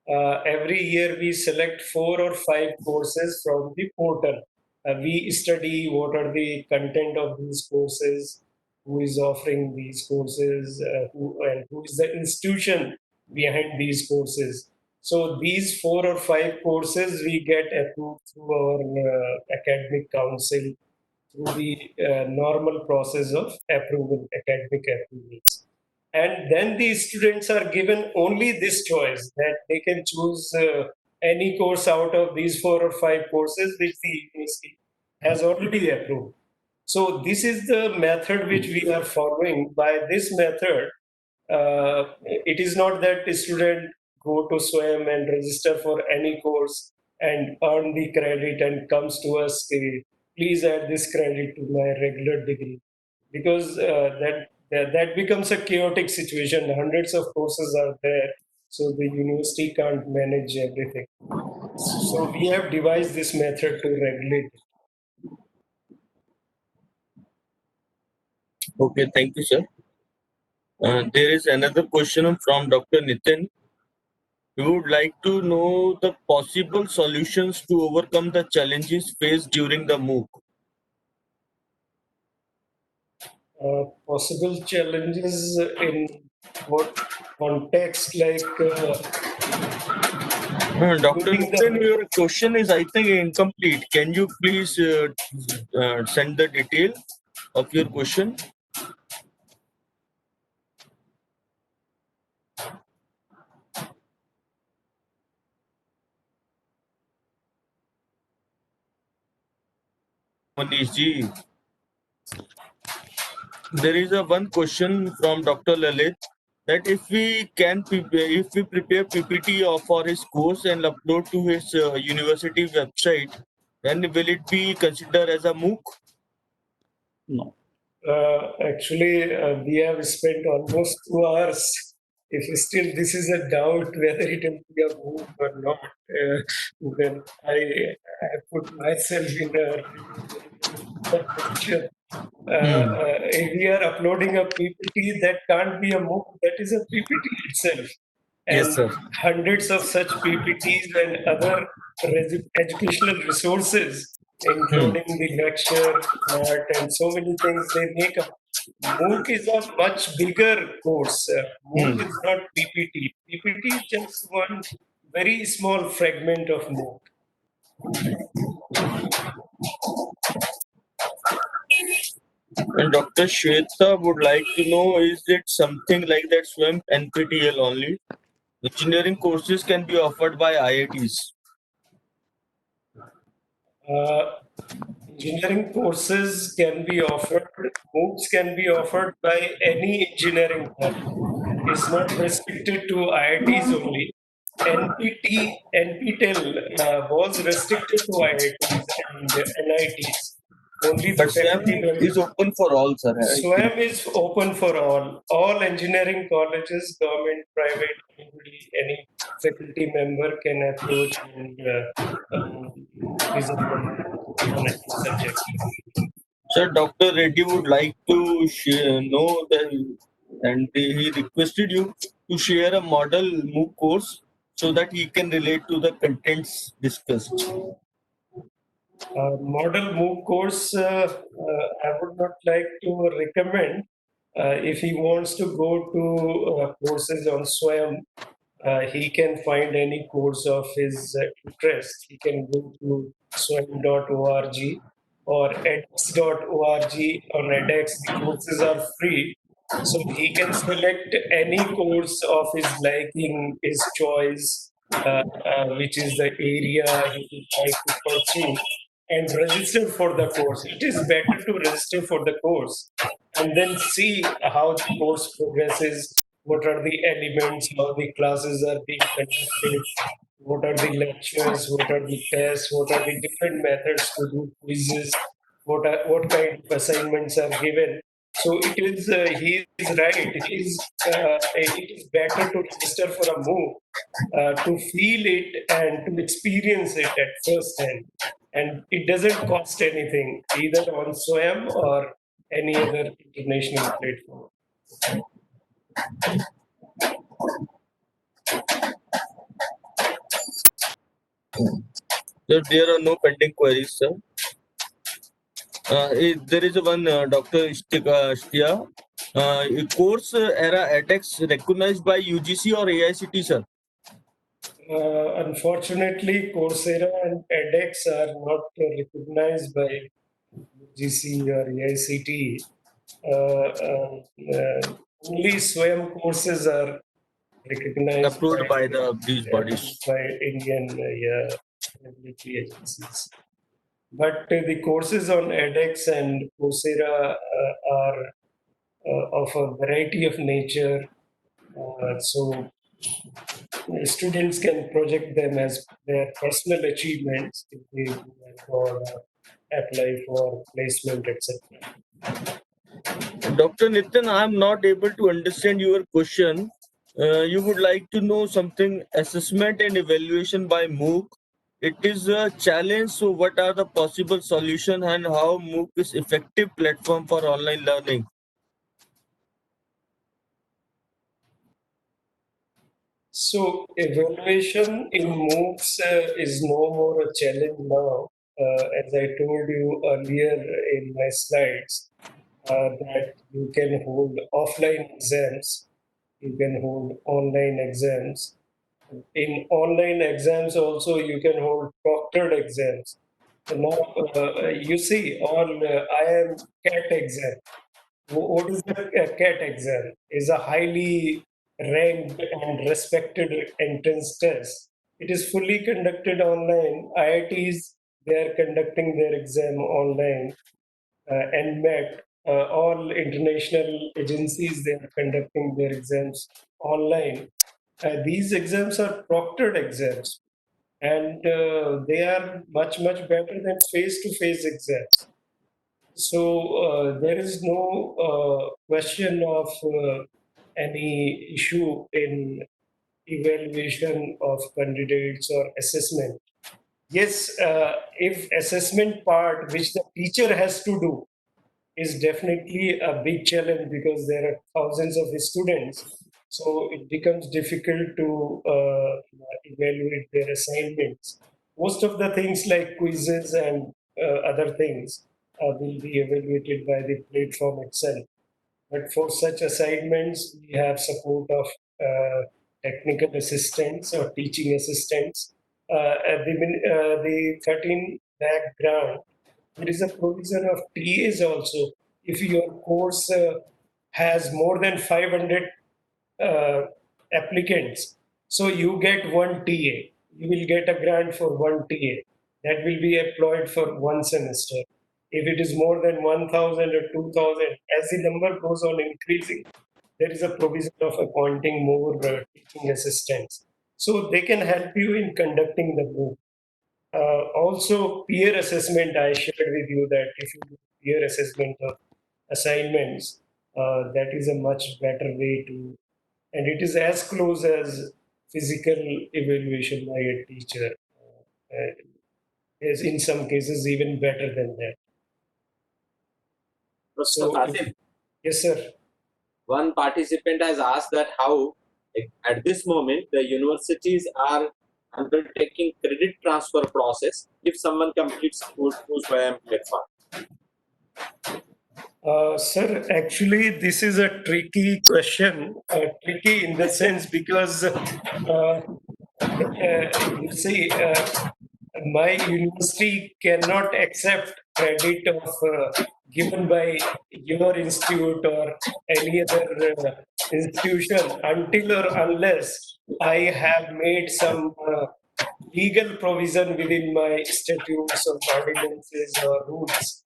every year we select 4 or 5 courses from the portal. We study what are the content of these courses, who is offering these courses, and who is the institution behind these courses. So these 4 or 5 courses we get approved through our academic council through the normal process of approval, academic approvals. And then the students are given only this choice that they can choose any course out of these 4 or 5 courses which the university has already approved. So this is the method which we are following. By this method, it is not that the student go to SWAYAM and register for any course and earn the credit and comes to us, say, please add this credit to my regular degree, because that becomes a chaotic situation. Hundreds of courses are there, so the university can't manage everything. So we have devised this method to regulate. Okay, thank you, sir. There is another question from Dr. Nitin. We would like to know the possible solutions to overcome the challenges faced during the Mooc. Possible challenges in what context, like Dr. during Nitin, the your question is, I think, incomplete. Can you please send the detail of your question? Manish ji, there is a one question from Dr. Lalit that if we prepare PPT for his course and upload to his university website, then will it be considered as a Mooc? No. actually, we have spent almost 2 hours. If still this is a doubt whether it will be a MOOC or not, then I put myself in a difficult position. If we are uploading a PPT, that can't be a MOOC, that is a PPT itself. Yes, And sir. hundreds of such PPTs and other educational resources, including the lecture chart and so many things, they make up. MOOC is a much bigger course. MOOC is not PPT. PPT is just one very small fragment of MOOC. And Dr. Shweta would like to know, is it something like that SWAYAM NPTEL only? Engineering courses can be offered by IITs. Engineering courses can be offered, MOOCs can be offered by any engineering college. It's not restricted to IITs only. NPTEL was restricted to IITs and NITs. Only the But faculty SWAYAM members. is open for all, sir. SWAYAM is open for all engineering colleges, government, private, anybody, any faculty member can approach and reserve on any subject. Sir, Dr. Reddy would like to know that, and he requested you to share a model MOOC course so that he can relate to the contents discussed. Model MOOC course, I would not like to recommend. If he wants to go to courses on SWAYAM, he can find any course of his interest. He can go to swayam.org or edx.org. On edX, the courses are free. So he can select any course of his liking, his choice, which is the area he would like to pursue, and register for the course. It is better to register for the course and then see how the course progresses, what are the elements, how the classes are being conducted, what are the lectures, what are the tests, what are the different methods to do quizzes, what kind of assignments are given. So it is he is right. It is better to register for a MOOC to feel it and to experience it at first hand. And it doesn't cost anything either on SWAYAM or any other international platform. Sir, there are no pending queries, sir. There is one Dr. Shtia. Course era edX recognized by UGC or AICT, sir? Unfortunately, Coursera and edX are not recognized by UGC or AICT. Only SWAYAM courses are recognized Approved by these bodies. by Indian regulatory agencies. But the courses on edX and Coursera are of a variety of nature. So students can project them as their personal achievements if they do that or apply for placement, etc. Dr. Nitin, I am not able to understand your question. You would like to know something assessment and evaluation by Mooc. It is a challenge. So, what are the possible solutions and how Mooc is effective platform for online learning? So evaluation in Moocs is no more a challenge now. As I told you earlier in my slides, that you can hold offline exams, you can hold online exams. In online exams also you can hold proctored exams. So now you see on IIM CAT exam. What is the CAT exam? Is a highly ranked and respected entrance test. It is fully conducted online. IITs, they are conducting their exam online. And MET, all international agencies, they are conducting their exams online. These exams are proctored exams, and they are much, much better than face-to-face exams. So there is no question of any issue in evaluation of candidates or assessment. Yes, if assessment part which the teacher has to do is definitely a big challenge because there are thousands of students. So it becomes difficult to evaluate their assignments. Most of the things like quizzes and other things will be evaluated by the platform itself. But for such assignments, we have support of technical assistants or teaching assistants. The 13 background, there is a provision of TAs also. If your course has more than 500 uh, applicants, so you get one TA. You will get a grant for one TA that will be employed for one semester. If it is more than 1,000 or 2,000, as the number goes on increasing, there is a provision of appointing more teaching assistants. So they can help you in conducting the MOOC. Also, peer assessment, I shared with you that if you do peer assessment of assignments, that is a much better way to, and it is as close as physical evaluation by a teacher. Is in some cases even better than that. Professor Kasim, yes, sir. one participant has asked that how, at this moment, the universities are undertaking credit transfer process if someone completes course via platform. Sir, actually, this is a tricky question. Tricky in the sense because you see, my university cannot accept credit of given by your institute or any other institution until or unless I have made some legal provision within my statutes or ordinances or rules.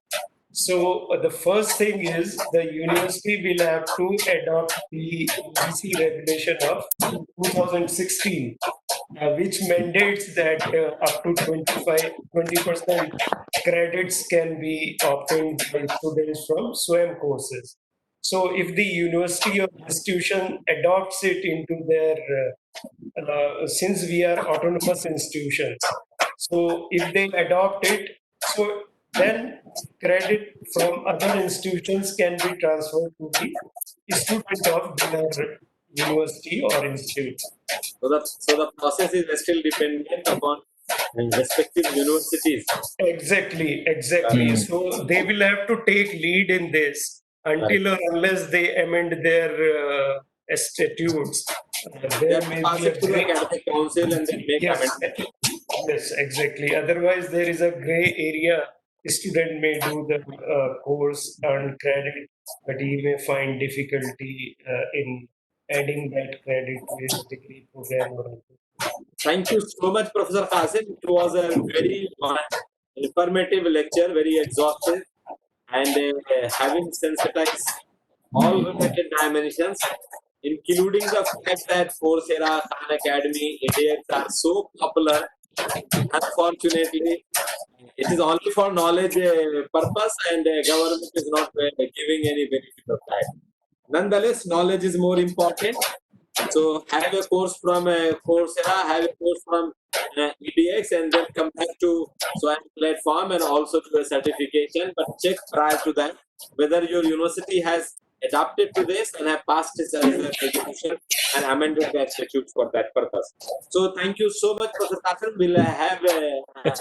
So the first thing is the university will have to adopt the UGC regulation of 2016, which mandates that up to 20% credits can be obtained by students from SWAYAM courses. So if the university or institution adopts it into their, since we are autonomous institutions, so if they adopt it, so then credit from other institutions can be transferred to the student of their university or institute. So the process is still dependent upon respective universities. Exactly. So they will have to take lead in this until or unless they amend their statutes. They There have to may pass be it a to the great academic council and then make yes, amendment. yes, exactly. Otherwise, there is a gray area. A student may do the course, earn credit, but he may find difficulty in adding that credit to his degree program or other. Thank you so much, Professor Kasim. It was a very informative lecture, very exhaustive, and having sensitized all related dimensions, including the fact that Coursera, Khan Academy, edX are so popular. Unfortunately, it is only for knowledge purpose, and government is not giving any benefit of that. Nonetheless, knowledge is more important. So have a course from Coursera, have a course from EDX, and then come back to Swam platform and also do a certification. But check prior to that whether your university has adapted to this and have passed its resolution and amended the statutes for that purpose. So thank you so much, Professor Kasim. We'll have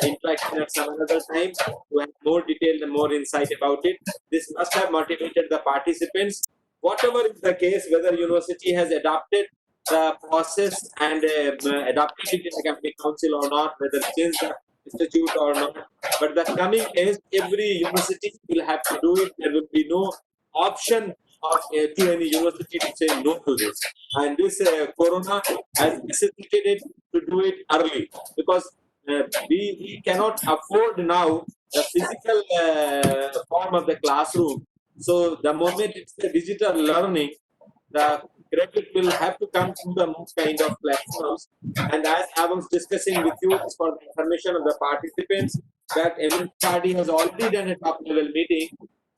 interaction at some another time to have more detail and more insight about it. This must have motivated the participants. Whatever is the case, whether university has adopted the process and adopted it in the academic council or not, whether changed the institute or not. But the coming days, every university will have to do it. There will be no option of to any university to say no to this. And this corona has necessitated it to do it early, because we cannot afford now the physical form of the classroom. So the moment it's a digital learning, the credit will have to come through the Mooc kind of platforms. And as I was discussing with you, it's for the information of the participants, that every party has already done a top level meeting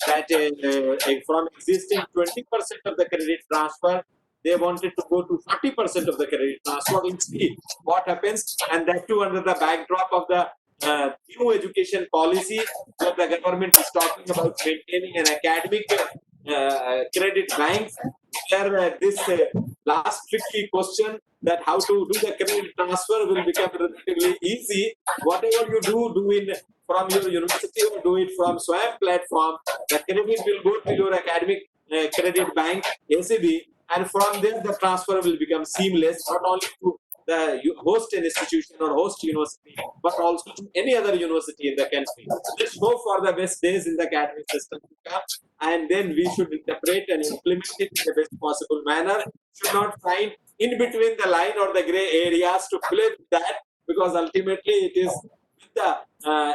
that from existing 20% of the credit transfer, they wanted to go to 40% of the credit transfer. Let's see what happens, and that too under the backdrop of the new education policy, where the government is talking about maintaining an academic credit bank, where this last tricky question that how to do the credit transfer will become relatively easy. Whatever you do in from your university or do it from Swam platform, the credit will go to your academic credit bank, ACB, and from there the transfer will become seamless, not only to the host institution or host university, but also to any other university in the country. Let's hope for the best days in the academic system to come, and then we should interpret and implement it in the best possible manner. Should not find in between the line or the gray areas to play with that, because ultimately it is with the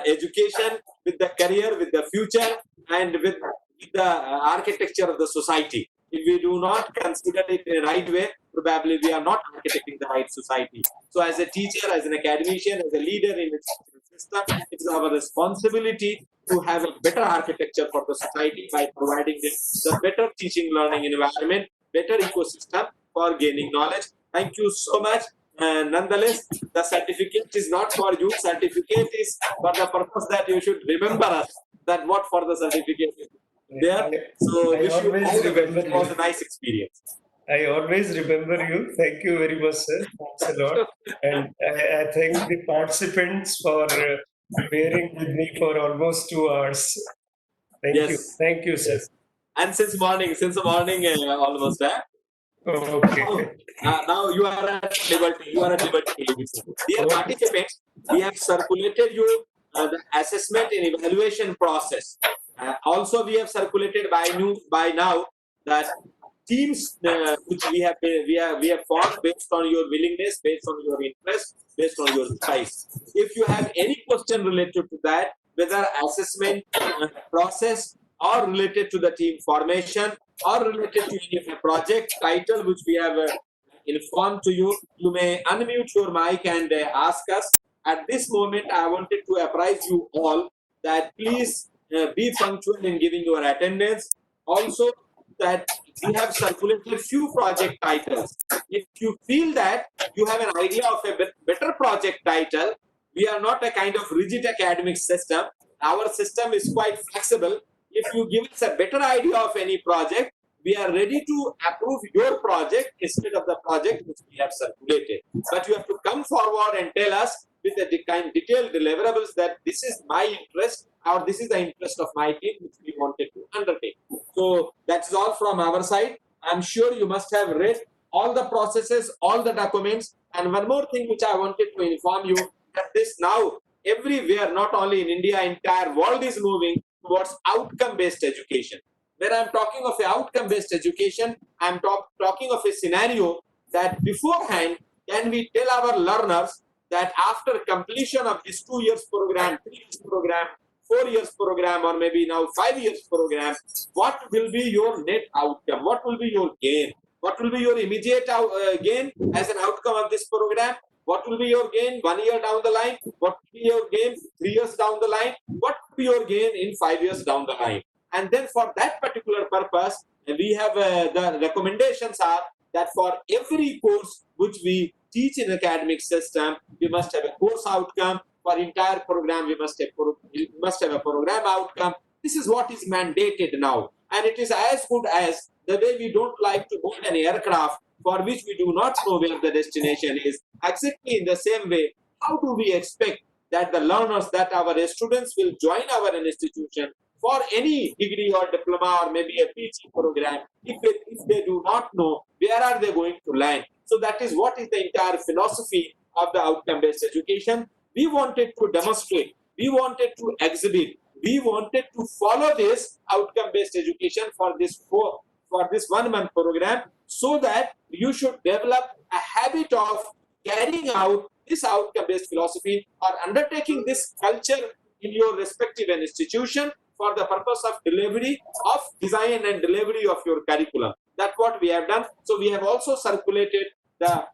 education, with the career, with the future, and with the architecture of the society. If we do not consider it in the right way, probably we are not architecting the right society. So as a teacher, as an academician, as a leader in its system, it's our responsibility to have a better architecture for the society by providing the better teaching learning environment, better ecosystem for gaining knowledge. Thank you so much. Nonetheless, the certificate is not for you. Certificate is for the purpose that you should remember us, that what for the certificate is there. So I wish you always all the best. remember It was you. a nice experience. I always remember you. Thank you very much, sir. Thanks a lot. And I thank the participants for bearing with me for almost 2 hours. Thank you. Yes. Thank you, sir. Yes. And since the morning almost. Okay. Now you are at liberty. You are at liberty to leave it. Dear Okay. participants, we have circulated you the assessment and evaluation process. Also, we have circulated by now that teams which we have formed based on your willingness, based on your interest, based on your choice. If you have any question related to that, whether assessment process or related to the team formation or related to any project title which we have informed to you, you may unmute your mic and ask us. At this moment, I wanted to apprise you all that please be punctual in giving your attendance. Also, that we have circulated few project titles. If you feel that you have an idea of a better project title, we are not a kind of rigid academic system. Our system is quite flexible. If you give us a better idea of any project, we are ready to approve your project instead of the project which we have circulated. But you have to come forward and tell us with the kind detailed deliverables that this is my interest or this is the interest of my team which we wanted to undertake. So that's all from our side. I'm sure you must have read all the processes, all the documents. And one more thing which I wanted to inform you, that this now everywhere, not only in India, entire world is moving towards outcome-based education. When I'm talking of outcome-based education, I'm talking of a scenario that beforehand, can we tell our learners that after completion of this 2 years program, 3 years program, 4 years program, or maybe now 5 years program, what will be your net outcome? What will be your gain? What will be your immediate gain as an outcome of this program? What will be your gain 1 year down the line? What will be your gain 3 years down the line? What will be your gain in 5 years down the line? And then for that particular purpose, we have the recommendations are that for every course which we teach in academic system, we must have a course outcome. For entire program, we must have a program outcome. This is what is mandated now. And it is as good as the way we don't like to board an aircraft for which we do not know where the destination is. Exactly in the same way, how do we expect that the learners, that our students will join our institution for any degree or diploma or maybe a PG program, if they do not know where are they going to land? So that is what is the entire philosophy of the outcome-based education. We wanted to demonstrate, we wanted to exhibit, we wanted to follow this outcome-based education for this 1 month program, so that you should develop a habit of carrying out this outcome-based philosophy or undertaking this culture in your respective institution for the purpose of delivery of design and delivery of your curriculum. That's what we have done. So we have also circulated the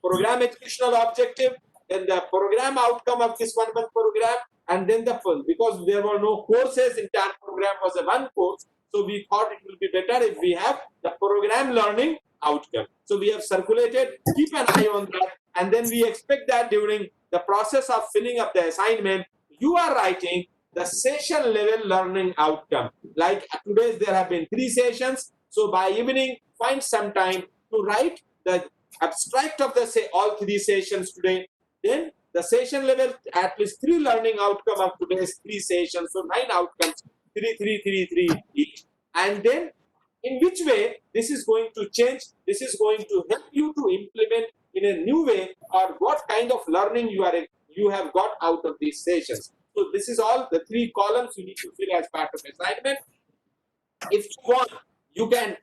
program educational objective, then the program outcome of this 1 month program, and then because there were no courses, entire program was a one course. So we thought it will be better if we have the program learning outcome. So we have circulated, keep an eye on that. And then we expect that during the process of filling up the assignment, you are writing the session level learning outcome. Like today, there have been 3 sessions. So by evening, find some time to write the abstract of all 3 sessions today. Then the session level, at least 3 learning outcome of today's 3 sessions. So 9 outcomes, 3, 3, 3, 3 each. And then in which way this is going to change, this is going to help you to implement in a new way, or what kind of learning you have got out of these sessions. So this is all the 3 columns you need to fill as part of assignment. If you want, you can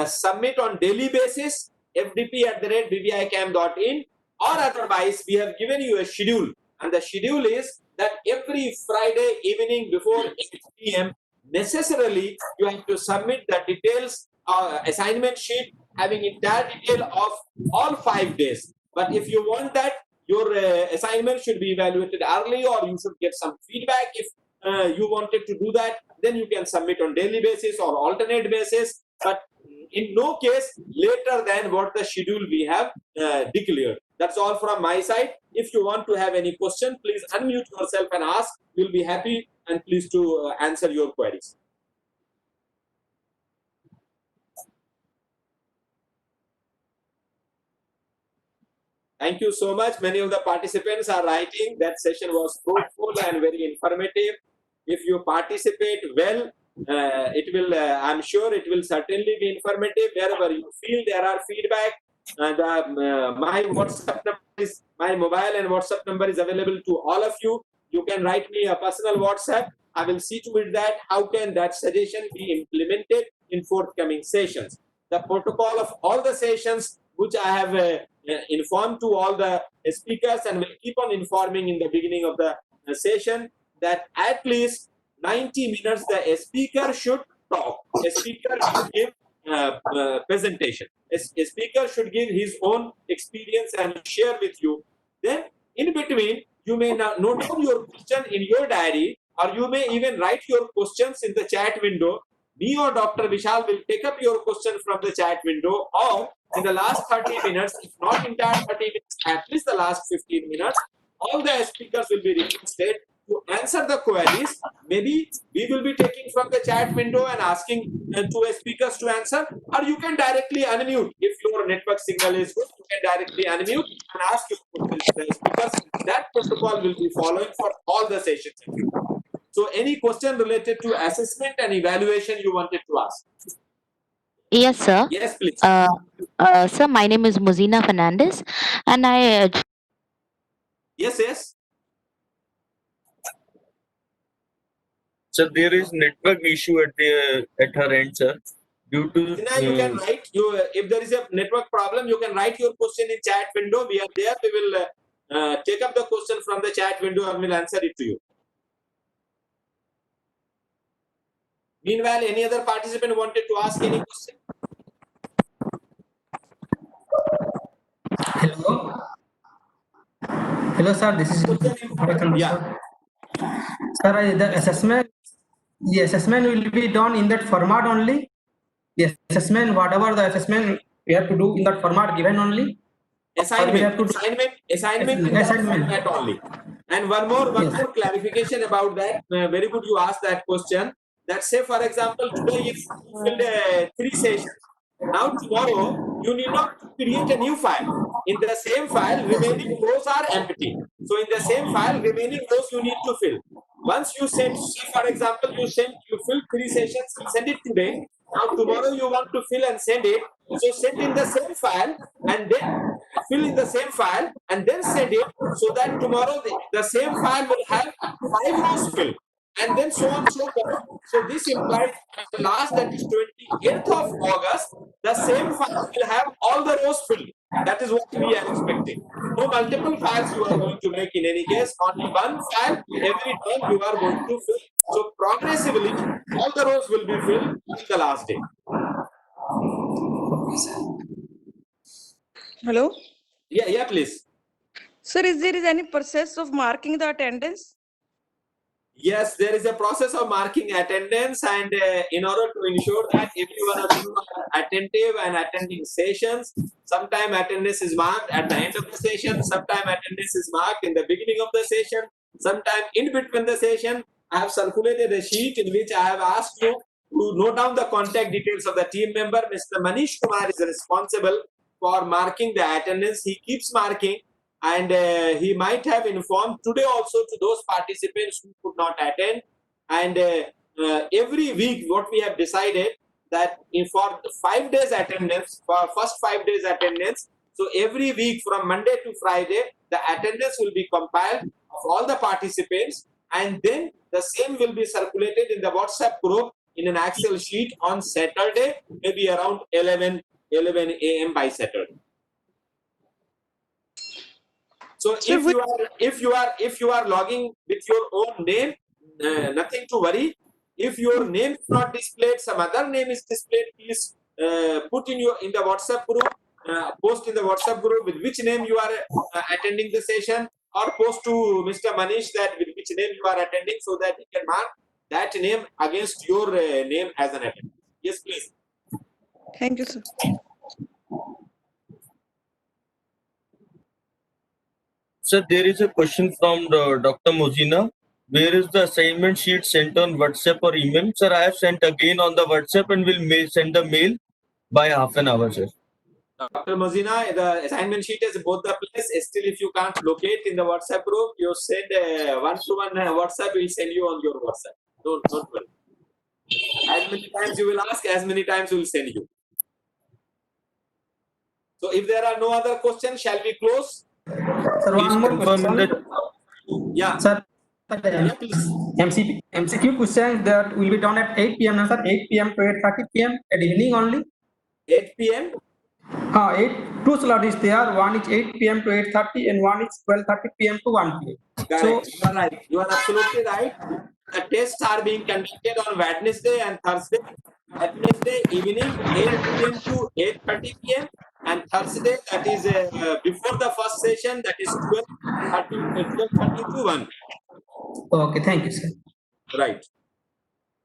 submit on daily basis, fdp@bbicam.in, or otherwise we have given you a schedule, and the schedule is that every Friday evening before 8 p.m. necessarily you have to submit the details assignment sheet having entire detail of all 5 days. But if you want that, your assignment should be evaluated early, or you should get some feedback. If you wanted to do that, then you can submit on daily basis or alternate basis, but in no case later than what the schedule we have declared. That's all from my side. If you want to have any question, please unmute yourself and ask. We'll be happy and pleased to answer your queries. Thank you so much. Many of the participants are writing that session was fruitful and very informative. If you participate well, it will. I'm sure it will certainly be informative. Wherever you feel there are feedback, my WhatsApp number is, my mobile and WhatsApp number is available to all of you. You can write me a personal WhatsApp. I will see to it that how can that suggestion be implemented in forthcoming sessions. The protocol of all the sessions which I have informed to all the speakers, and will keep on informing in the beginning of the session, that at least 90 minutes the speaker should talk. A speaker should give presentation. A speaker should give his own experience and share with you. Then in between, you may note down your question in your diary, or you may even write your questions in the chat window. Me or Dr. Vishal will take up your question from the chat window, or in the last 30 minutes, if not entire 30 minutes, at least the last 15 minutes, all the speakers will be requested to answer the queries, maybe we will be taking from the chat window and asking to a speakers to answer, or you can directly unmute. If your network signal is good, you can directly unmute and ask your questions to the speakers. That protocol will be following for all the sessions. So any question related to assessment and evaluation you wanted to ask? Yes, sir. Yes, please. Sir, my name is Muzina Fernandez, and I Yes. So there is network issue at her end, sir. Due to Now you can write. If there is a network problem, you can write your question in chat window. We are there. We will take up the question from the chat window and will answer it to you. Meanwhile, any other participant wanted to ask any question? Hello, sir. This is Yeah. Sir, the assessment will be done in that format only. The assessment, whatever the assessment we have to do in that format given only. Assignment in that format only. And one more clarification about that. Very good, you asked that question. That say, for example, today if you filled 3 sessions, now tomorrow you need not create a new file. In the same file, remaining rows are empty. So in the same file, remaining rows you need to fill. Once you send, say for example, you fill 3 sessions, send it today. Now tomorrow you want to fill and send it. So send in the same file and then fill in the same file and then send it, so that tomorrow the same file will have 5 rows filled, and then so on so forth. So this implies at the last, that is 28th of August, the same file will have all the rows filled. That is what we are expecting. No multiple files you are going to make in any case, only one file every time you are going to fill. So progressively all the rows will be filled till the last day. Hello? Yeah, please. Sir, is there any process of marking the attendance? Yes, there is a process of marking attendance, and in order to ensure that every one of you are attentive and attending sessions, sometime attendance is marked at the end of the session, sometime attendance is marked in the beginning of the session, sometime in between the session. I have circulated a sheet in which I have asked you to note down the contact details of the team member. Mr. Manish Kumar is responsible for marking the attendance. He keeps marking, and he might have informed today also to those participants who could not attend. And every week what we have decided that for 5 days attendance, for first 5 days attendance, so every week from Monday to Friday, the attendance will be compiled of all the participants, and then the same will be circulated in the WhatsApp group in an Excel sheet on Saturday, maybe around 11 a.m. by Saturday. So if you are logging with your own name, nothing to worry. If your name is not displayed, some other name is displayed, please put in the WhatsApp group, post in the WhatsApp group with which name you are attending the session, or post to Mr. Manish that with which name you are attending, so that he can mark that name against your name as an attendant. Yes, please. Thank you, sir. Sir, there is a question from Dr. Mozina. Where is the assignment sheet sent on WhatsApp or email? Sir, I have sent again on the WhatsApp and will send the mail by half an hour, sir. Dr. Mozina, the assignment sheet is both the place. Still, if you can't locate in the WhatsApp group, you send one-to-one WhatsApp, we'll send you on your WhatsApp. Don't worry. As many times you will ask, as many times we will send you. So if there are no other questions, shall we close? Sir, one more question. Yeah. Sir, please. MCQ questions that will be done at 8 p.m. Sir, 8 p.m. to 8:30 p.m. at evening only. 8 p.m. 2 slots is there. One is 8 p.m. to 8:30 and one is 12:30 p.m. to 1 p.m. Correct. You are right. You are absolutely right. The tests are being conducted on Wednesday and Thursday. Wednesday evening 8 p.m. to 8:30 p.m. and Thursday, that is before the first session, that is 12:30 to 1. Okay, thank you, sir. Right.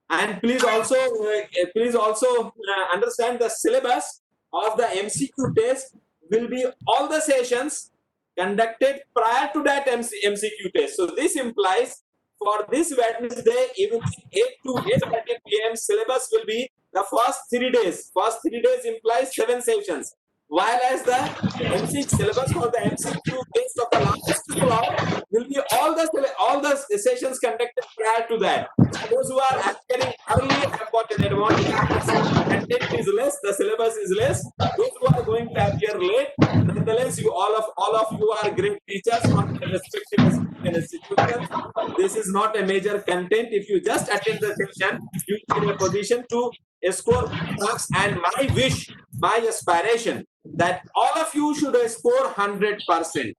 And please also understand the syllabus of the MCQ test will be all the sessions conducted prior to that MCQ test. So this implies for this Wednesday, evening 8 to 8:30 p.m. syllabus will be the first 3 days. First 3 days implies 7 sessions. While as the MC syllabus for the MCQ based of the last slot will be all the sessions conducted prior to that. So those who are appearing early have got an advantage because content is less, the syllabus is less. Those who are going to appear late, nonetheless, all of you are great teachers from your respective institutions. This is not a major content. If you just attend the session, you are in a position to score marks. And my wish, my aspiration, that all of you should score 100%.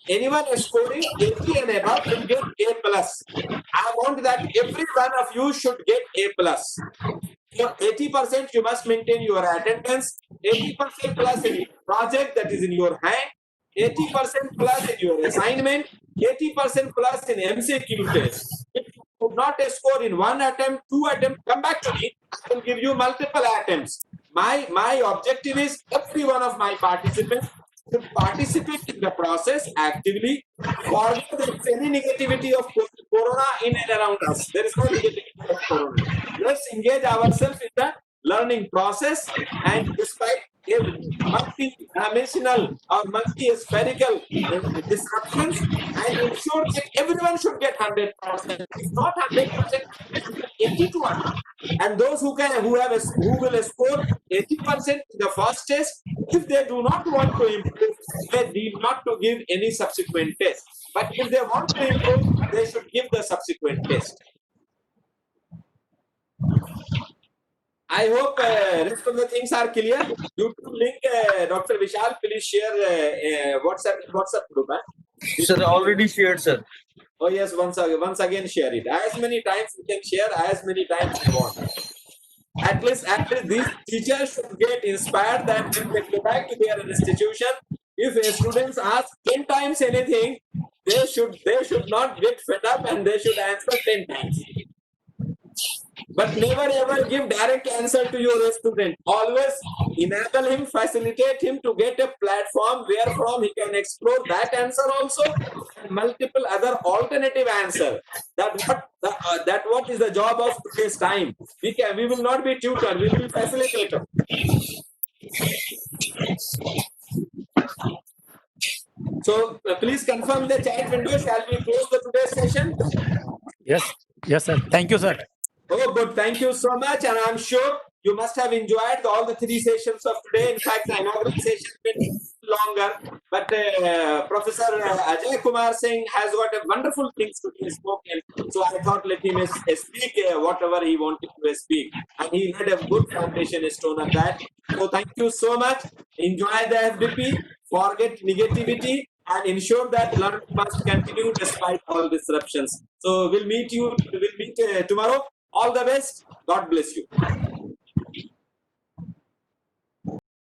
Anyone scoring 80 and above will get A plus. I want that every one of you should get A plus. For 80%, you must maintain your attendance. 80% plus in your project that is in your hand. 80% plus in your assignment. 80% plus in MCQ test. If you could not score in 1 attempt, 2 attempts, come back to me. I will give you multiple attempts. My objective is every one of my participants to participate in the process actively. Forget there is any negativity of corona in and around us. There is no negativity of corona. Let's engage ourselves in the learning process, and despite multi-dimensional or multi-spherical disruptions, and ensure that everyone should get 100%. If not 100%, 80 to 100. And those who will score 80% in the first test, if they do not want to improve, they need not to give any subsequent test. But if they want to improve, they should give the subsequent test. I hope rest of the things are clear. YouTube link, Dr. Vishal, please share WhatsApp group. Sir, already shared, sir. Oh yes, once again share it. As many times you can share, as many times you want. At least these teachers should get inspired that when they go back to their institution, if a students ask 10 times anything, they should not get fed up and they should answer 10 times. But never ever give direct answer to your student. Always enable him, facilitate him to get a platform where from he can explore that answer also and multiple other alternative answer. That what is the job of today's time. We will not be tutor, we will be facilitator. So please confirm the chat window. Shall we close the today's session? Yes, sir. Thank you, sir. Oh, good. Thank you so much. And I'm sure you must have enjoyed all the 3 sessions of today. In fact, the inaugural session been longer. But Professor Ajay Kumar Singh has got a wonderful things to be spoken. So I thought let him speak whatever he wanted to speak. And he had a good foundation stone of that. So thank you so much. Enjoy the FDP. Forget negativity. And ensure that learning must continue despite all disruptions. So we'll meet tomorrow. All the best. God bless you.